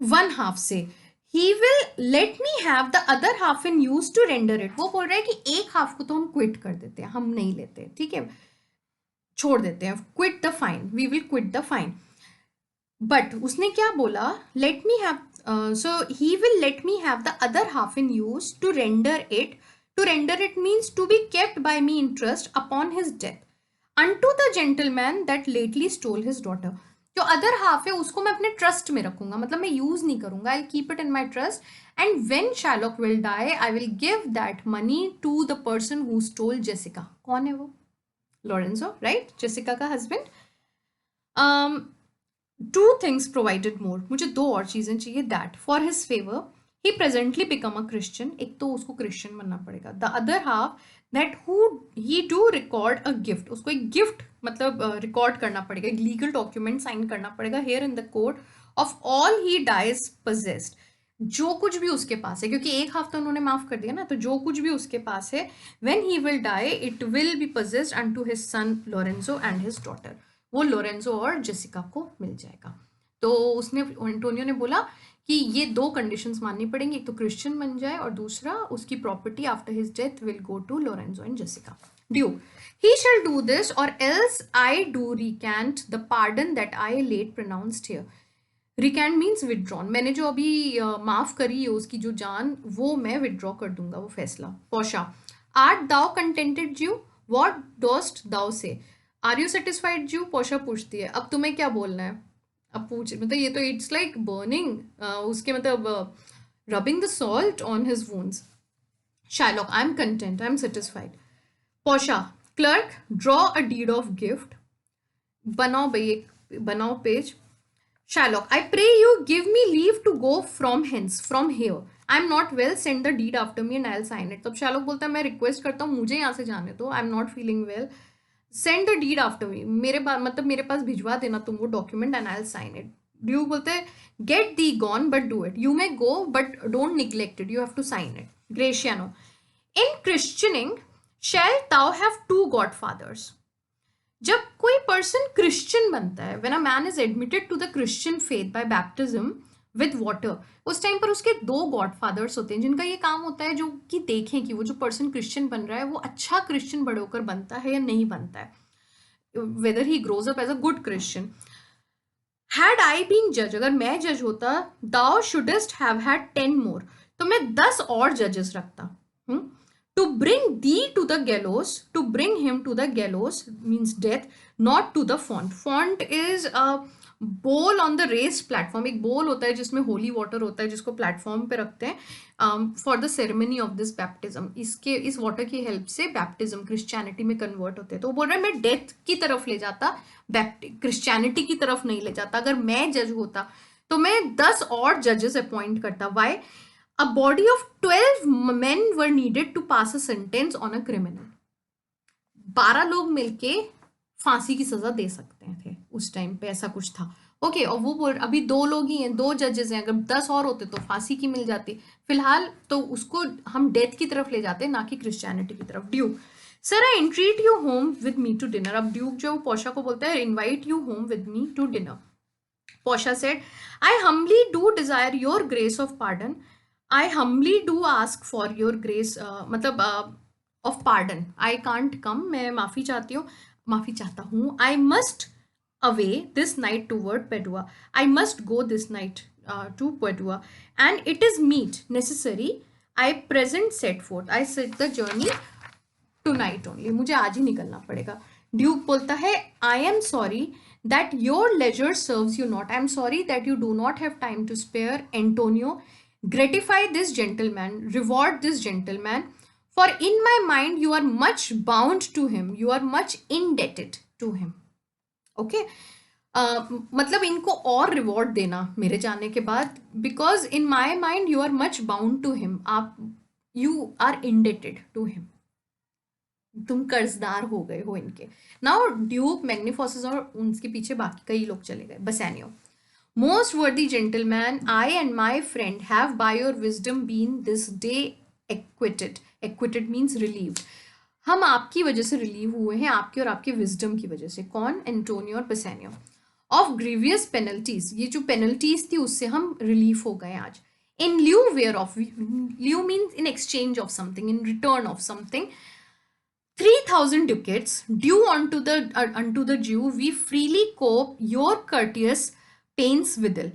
One half से he will let me have the other half in use to render it. वो बोल रहा है कि एक half को तो हम क्विट कर देते हैं, हम नहीं लेते, ठीक है, छोड़ देते हैं. Quit the fine, we will quit the fine. But उसने क्या बोला, let me have, so he will let me have the other half in use to render it. To render it means to be kept by me in trust upon his death unto the gentleman that lately stole his daughter. जो other half है उसको मैं अपने trust में रखूंगा, मतलब मैं use नहीं करूंगा, I keep it in my trust. And when Shylock will die I will give that money to the person who stole Jessica. कौन है वो? लॉरेंजो, राइट, जेसिका का husband. Two things provided more, मुझे दो और चीजें चाहिए. That for his favour he presently become a Christian, एक तो उसको क्रिश्चियन बनना पड़ेगा. The other half that who he do record a gift, उसको एक गिफ्ट मतलब रिकॉर्ड करना पड़ेगा, एक लीगल डॉक्यूमेंट साइन करना पड़ेगा here in the court of all he dies possessed. जो कुछ भी उसके पास है, क्योंकि एक हाफ तो उन्होंने माफ कर दिया ना, तो जो कुछ भी उसके पास है, when he will die it will be possessed unto his son Lorenzo and his daughter. वो लोरेंजो और जेसिका को मिल जाएगा. तो उसने, एंटोनियो ने बोला कि ये दो कंडीशंस माननी पड़ेंगी, एक तो क्रिश्चियन बन जाए और दूसरा उसकी property after his death will go to Lorenzo and Jessica. Duke, he shall do this or else I do recant the pardon that I late pronounced here. Recant means withdrawn. मैंने जो अभी माफ करी है उसकी जो जान, वो मैं विदड्रॉ कर दूंगा वो फैसला. Portia, art thou contented Jew, what dost thou say. Are you satisfied Jew. Portia पूछती है, अब तुम्हें क्या बोलना है. अब पूछ, मतलब ये तो इट्स लाइक बर्निंग, उसके मतलब rubbing the salt on his wounds. Shylock, I am content, I am satisfied. Portia, clerk, draw a deed of gift. बनाओ भाई, एक बनाओ page. Shylock, I pray you give me leave to go from hence, from here. I am not well, send the deed after me and I'll sign it. तब Shylock बोलता है, मैं request करता हूँ मुझे यहाँ से जाने दो, I am not feeling well, send the deed after me, मेरे पास मतलब मेरे पास भिजवा देना तुम वो document and I will sign it. Duke बोलते हैं, get thee gone but do it, you may go but don't neglect it, you have to sign it. Gratiano, in christening shall thou have two godfathers. जब कोई person Christian बनता है, when a man is admitted to the Christian faith by baptism with water, उस time पर उसके दो God fathers होते हैं जिनका ये काम होता है जो कि देखें कि वो जो पर्सन क्रिश्चियन बन रहा है वो अच्छा क्रिश्चियन बड़े होकर बनता है या नहीं बनता है, whether he grows up as a good Christian. Had I been जज, अगर मैं जज होता, दाउ शुडेस्ट हैव हैड 10 मोर, तो मैं 10 और जजेस रखता. To bring thee to the gallows, to bring him to the gallows means death, not to the font. Font is a bowl on the raised platform. एक bowl होता है जिसमें holy water होता है जिसको प्लेटफॉर्म पे रखते हैं for the ceremony of this baptism. इसके इस वाटर की हेल्प से बैप्टिज्म क्रिश्चियनिटी में कन्वर्ट होते हैं. तो वो बोल रहा है मैं डेथ की तरफ ले जाता, क्रिश्चियनिटी की तरफ नहीं ले जाता. अगर मैं जज होता तो मैं 10 और जजेस अपॉइंट करता. Y? A body of 12 men were needed to pass a sentence on a criminal. 12 लोग मिलके फांसी की सजा दे सकते थे उस टाइम पे, ऐसा कुछ था. ओके, और वो बोल अभी 2 लोग ही हैं, 2 जजेस हैं, अगर 10 और होते तो फांसी की मिल जाती. फिलहाल तो उसको हम डेथ की तरफ ले जाते, ना कि क्रिश्चियनिटी की तरफ. Duke, sir I entreat you home with me to dinner. अब ड्यूक जो पोर्शा को बोलता है, invite you home with me to dinner. Portia said, I humbly do desire your grace of pardon. I humbly do ask for your grace, मतलब of pardon. I can't come. मैं माफ़ी चाहती हूँ, माफ़ी चाहता हूँ. I must away this night toward Padua. I must go this night to Padua. And it is meet necessary. I present set forth. I set the journey tonight only. मुझे आज ही निकलना पड़ेगा. ड्यूक बोलता है, I am sorry that your leisure serves you not. I am sorry that you do not have time to spare. Antonio, gratify this gentleman, reward this gentleman, for in my mind you are much bound to him, you are much indebted to him. Okay? मतलब इनको और reward देना मेरे जाने के बाद, because in my mind you are much bound to him. आप you are indebted to him, तुम कर्जदार हो गए हो इनके. नाउ ड्यूक, मैग्निफोसस और उनके पीछे बाकी कई लोग चले गए. Bassanio, most worthy gentleman, I and my friend have by your wisdom been this day acquitted. Acquitted means relieved. हम आपकी वजह से रिलीव हुए हैं, आपकी और आपके विजडम की वजह से. कौन? एंटोनियो और बसैनियो. ऑफ ग्रीवियस पेनल्टीज, ये जो पेनल्टीज थी उससे हम रिलीफ हो गए आज. In lieu whereof, lieu means in exchange of something, in return of something, 3,000 ducats due unto the Jew, we freely cope your courteous pains withal.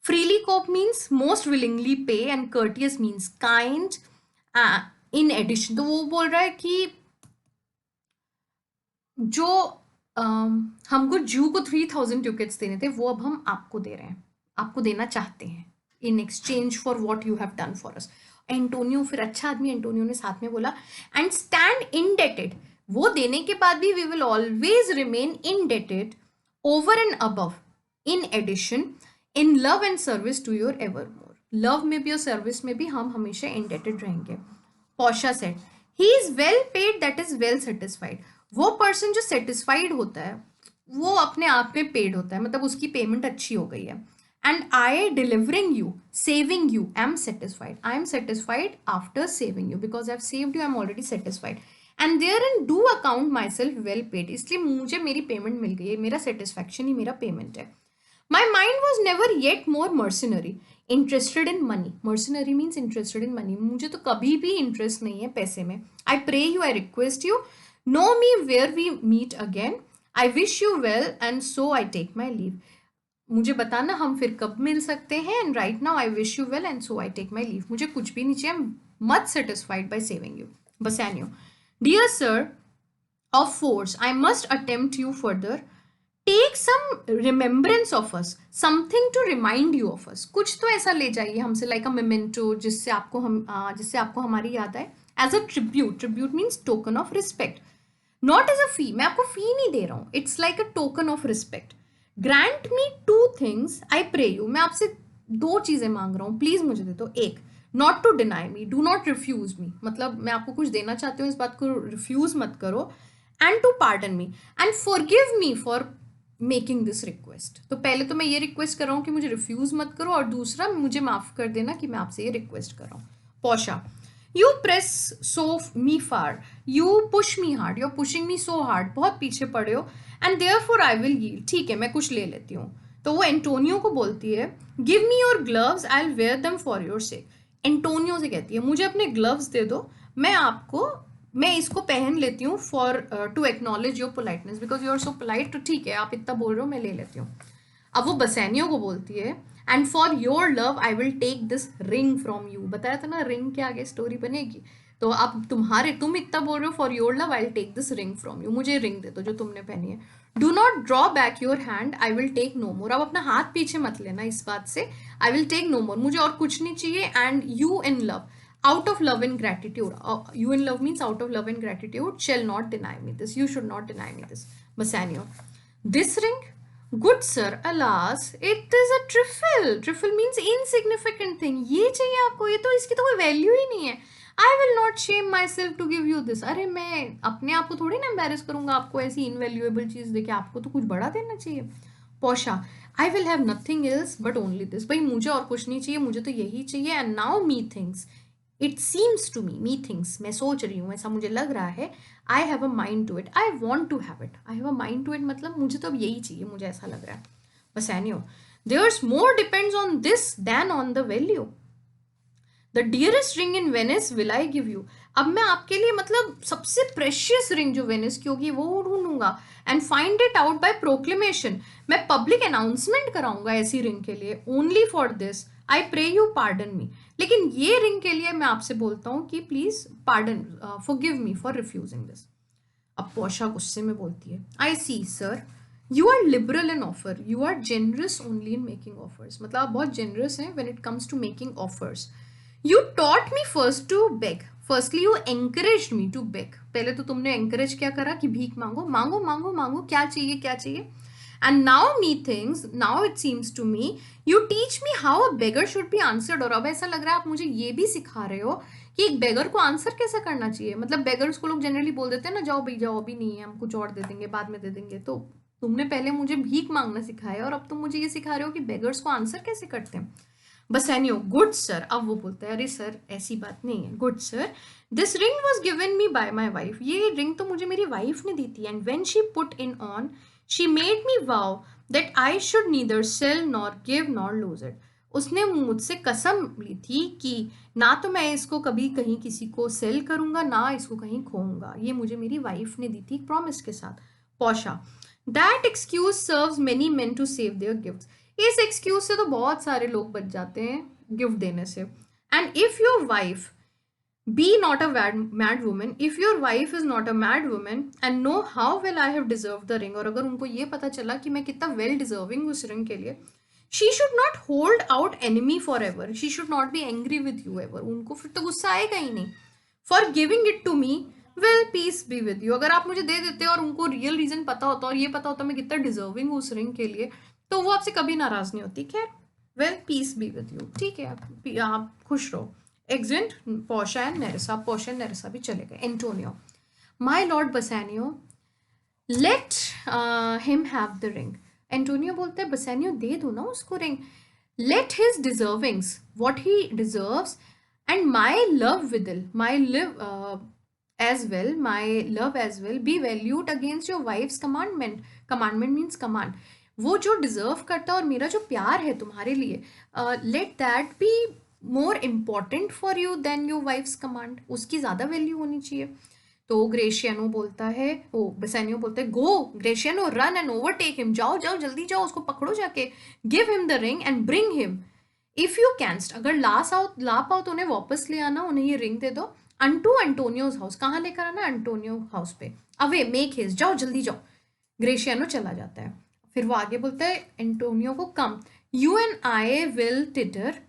Freely cope means most willingly pay, and courteous means kind. In addition, तो वो बोल रहा है कि जो हमको जू को 3,000 ducats देने थे, वो अब हम आपको दे रहे हैं, आपको देना चाहते हैं, in exchange for what you have done for us. Antonio, फिर अच्छा आदमी एंटोनियो ने साथ में बोला, एंड स्टैंड इनडेटेड. वो देने के बाद भी we will always remain indebted, over and above, in addition, in love and service to your ever more. Love में भी और सर्विस में भी हम हमेशा इनडेटेड रहेंगे. Portia said, he is well paid that is well satisfied. वो person जो सेटिस्फाइड होता है वो अपने आप में पेड होता है, मतलब उसकी पेमेंट अच्छी हो गई है. And I delivering you, saving you, am satisfied. I am satisfied after saving you, because I have saved you, I am already satisfied. And therein do account myself well paid. इसलिए मुझे मेरी payment मिल गई है, मेरा satisfaction ही मेरा payment है. My mind was never yet more mercenary, interested in money. Mercenary means interested in money. मुझे तो कभी भी इंटरेस्ट नहीं है पैसे में. I pray you, I request you, know me where we meet again. I wish you well, and so I take my leave. मुझे बताना हम फिर कब मिल सकते हैं. And right now I wish you well, and so I take my leave. मुझे कुछ भी नहीं चाहिए, much satisfied by saving you. Bassanio, dear sir of force, I must attempt you further. Take some remembrance of us, something to remind you of us. कुछ तो ऐसा ले जाइए हमसे, लाइक अ मेमेंटो, जिससे आपको हमारी याद आए. As a tribute, tribute means token of respect, not as a fee. मैं आपको फी नहीं दे रहा हूँ, it's like a token of respect. Grant me 2 things, I pray you. मैं आपसे 2 चीज़ें मांग रहा हूँ, प्लीज़ मुझे दे दो. एक, not to deny me, do not refuse me, मतलब मैं आपको कुछ देना चाहती हूँ, इस बात को रिफ्यूज मत करो. And to pardon me, and forgive me for making this request. तो पहले तो मैं ये रिक्वेस्ट कर रहा हूँ कि मुझे रिफ्यूज मत करो, और दूसरा मुझे माफ़ कर देना कि मैं आपसे ये रिक्वेस्ट कर रहा हूँ. Portia, you press so me far, you push me hard, you are pushing me so hard. बहुत पीछे पड़े हो. And therefore I will yield. ठीक है, मैं कुछ ले लेती हूँ. तो वो एंटोनियो को बोलती है, give me your gloves, I will wear them for your sake. Antonio से कहती है, मुझे अपने ग्लव्स दे दो, मैं इसको पहन लेती हूँ for to acknowledge your politeness, because you are so polite. तो ठीक है, आप इतना बोल रहे हो, मैं ले लेती हूँ. अब वो बसैनियो को बोलती है, and for your love I will take this ring from you. बताया था ना, रिंग के आगे स्टोरी बनेगी. तो अब तुम इतना बोल रहे हो, for your love I will take this ring from you, मुझे रिंग दे दो जो तुमने पहनी है. Do not draw back your hand, I will take no more. अब अपना हाथ पीछे मत लेना इस बात से. I will take no more, मुझे और कुछ नहीं चाहिए. And you in love, out of love and gratitude, you in love means out of love and gratitude, shall not deny me this, you should not deny me this. Bassanio, this ring, Good sir, alas, it is a trifle. Trifle means insignificant thing. ये चाहिए आपको, ये तो इसकी तो कोई value ही नहीं है. I will not shame myself to give you this. अरे मैं अपने आप को थोड़ी ना एम्बेरस करूंगा आपको ऐसी इनवैल्यूएबल चीज देके. आपको तो कुछ बड़ा देना चाहिए. Porsche, I will have nothing else but only this. भाई मुझे और कुछ नहीं चाहिए, मुझे तो यही चाहिए. And now me thinks, it seems to me thinks, मैं सोच रही हूँ, ऐसा मुझे लग रहा है. I have a mind to it. I want to have it. I have a mind to it मतलब मुझे तो अब यही चाहिए, मुझे ऐसा लग रहा है. Bassanio, there's more depends on this than on the value. The dearest ring in Venice will I give you. अब मैं आपके लिए मतलब सबसे प्रेशियस रिंग जो वेनिस की होगी वो ढूंढूंगा. And find it out by proclamation. मैं पब्लिक अनाउंसमेंट कराऊंगा ऐसी रिंग के लिए. Only for this I pray you pardon me. लेकिन ये रिंग के लिए मैं आपसे बोलता हूँ कि please pardon, forgive me for refusing this. अब पोशा गुस्से में बोलती है, I see sir, you are liberal in offer, you are generous only in making offers. मतलब आप बहुत जेनरस हैं when it comes to making offers. You taught me first to beg. Firstly you encourage me to beg. पहले तो तुमने encourage क्या करा कि भीख मांगो मांगो मांगो मांगो, क्या चाहिए क्या चाहिए. And now methinks, now it seems to me, you teach me how a beggar should be answered. और अब ऐसा लग रहा है आप मुझे ये भी सिखा रहे हो कि एक बेगर को आंसर कैसे करना चाहिए. मतलब बेगर्स को लोग जनरली बोल देते हैं ना, जाओ भाई जाओ, अभी नहीं है, हम कुछ और दे देंगे, बाद में दे देंगे. तो तुमने पहले मुझे भीख मांगना सिखाया और अब तुम मुझे ये सिखा रहे हो कि बेगर्स को आंसर कैसे करते हैं. बसैनियो, गुड सर. अब वो बोलता है, अरे सर ऐसी बात नहीं है. Good sir, this ring was given me by my wife. ये रिंग तो मुझे मेरी वाइफ ने दी थी. And when she put in on, she made me vow that I should neither sell nor give nor lose it. उसने मुझसे कसम ली थी कि ना तो मैं इसको कभी कहीं किसी को सेल करूंगा, ना इसको कहीं खोऊंगा. ये मुझे मेरी वाइफ ने दी थी प्रॉमिस के साथ. पौशा, that excuse serves many men to save their gifts. इस एक्सक्यूज से तो बहुत सारे लोग बच जाते हैं गिफ्ट देने से. And if your wife be not a mad woman, if your wife is not a mad woman and know how well I have deserve the ring, और अगर उनको ये पता चला कि मैं कितना वेल डिजर्विंग उस रिंग के लिए, she should not hold out enemy for ever. She should not be angry with you ever. उनको फिर तो गुस्सा आएगा ही नहीं. For giving it to me, well peace be with you. अगर आप मुझे दे देते और उनको रियल रीजन पता होता और ये पता होता मैं कितना डिजर्विंग हूँ उस रिंग के लिए, तो वो आपसे कभी नाराज नहीं होती. खैर, well peace be with you, ठीक है, आप खुश रहो. एग्जिट पोशा एंड नेरेसा. पोशा एंड नेरेसा भी चले गए. Antonio, my lord Bassanio, let him have the ring. Antonio बोलता है, बसैनियो दे दो ना उसको ring. Let his deservings, what he deserves, and my love withal, my live as well, my love as well, be valued against your wife's commandment. Commandment means command. वो जो deserve करता है और मेरा जो प्यार है तुम्हारे लिए, let that be more important for you than your wife's command. उसकी ज़्यादा वैल्यू होनी चाहिए. तो ग्रेशियनो बोलता है, ओ बेसानियो बोलता है, गो ग्रेशियनो, रन एंड ओवरटेक हिम. जाओ जाओ जल्दी जाओ, उसको पकड़ो जाके. Give him the ring and bring him. If you canst, अगर ला पाओ तो उन्हें वापस ले आना, उन्हें ये रिंग दे दो. अनटू एंटोनियोज हाउस, कहाँ लेकर आना, एंटोनियो हाउस पे. अवे मेक हिज, जाओ जल्दी जाओ. ग्रेशियनो चला जाता है. फिर वो आगे बोलता है एंटोनियो को, come you and I will thither,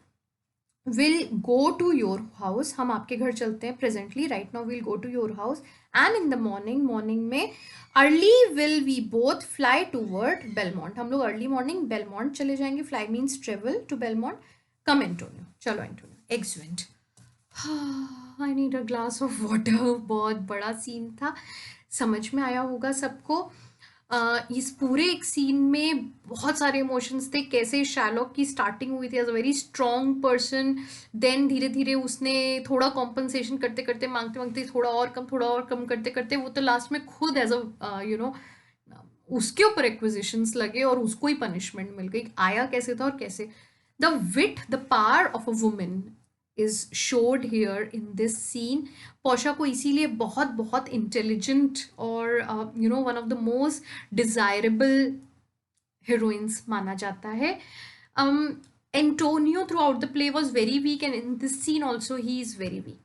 will go to your house. हम आपके घर चलते हैं presently, right now will go to your house. And in the morning, morning में early will we both fly toward Belmont. हम लोग early morning Belmont चले जाएंगे. Fly means travel to Belmont. Come Antonio, चलो Antonio. Exeunt, I need a glass of water. बहुत बड़ा scene था, समझ में आया होगा सबको. इस पूरे एक सीन में बहुत सारे इमोशंस थे. कैसे शैलॉक की स्टार्टिंग हुई थी as a very strong person, then धीरे धीरे उसने थोड़ा कॉम्पनसेशन करते करते, मांगते मांगते, थोड़ा और कम करते करते, वो तो लास्ट में खुद एज अ उसके ऊपर एक्विजिशंस लगे और उसको ही पनिशमेंट मिल गई. आया कैसे था और कैसे. The wit, the power of a woman is showed here in this scene. पोशा को इसीलिए बहुत बहुत इंटेलिजेंट और one of the most desirable heroines माना जाता है. Antonio throughout the play was very weak and in this scene also he is very weak.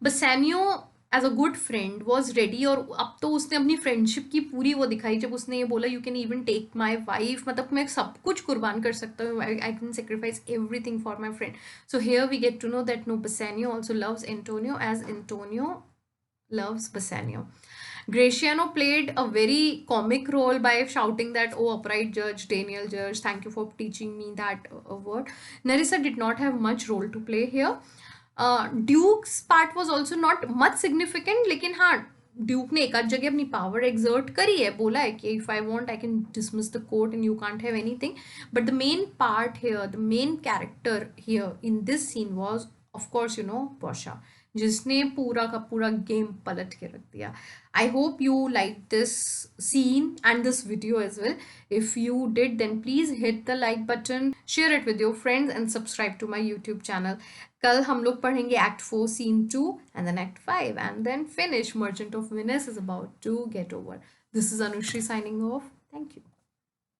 Bassanio as a good friend was ready, और अब तो उसने अपनी friendship की पूरी वो दिखाई जब उसने ये बोला, you can even take my wife, मतलब मैं सब कुछ कुर्बान कर सकता हूँ, I can sacrifice everything for my friend. So here we get to know that no, Bassanio also loves Antonio as Antonio loves Bassanio. Graciano played a very comic role by shouting that, "Oh, upright judge, Daniel Judge, thank you for teaching me that word." Nerissa did not have much role to play here. Duke's part was also not much significant, लेकिन हाँ, Duke ने एक आध जगह अपनी power exert करी है, बोला है कि if I want I can dismiss the court and you can't have anything. But the main part here, the main character here in this scene was, of course, Portia, जिसने पूरा का पूरा game पलट के रख दिया. I hope you liked this scene and this video as well. If you did, then please hit the like button, share it with your friends and subscribe to my YouTube channel. कल हम लोग पढ़ेंगे Act 4 Scene 2 and then Act 5 and then finish Merchant of Venice is about to get over. This is Anushri signing off. Thank you.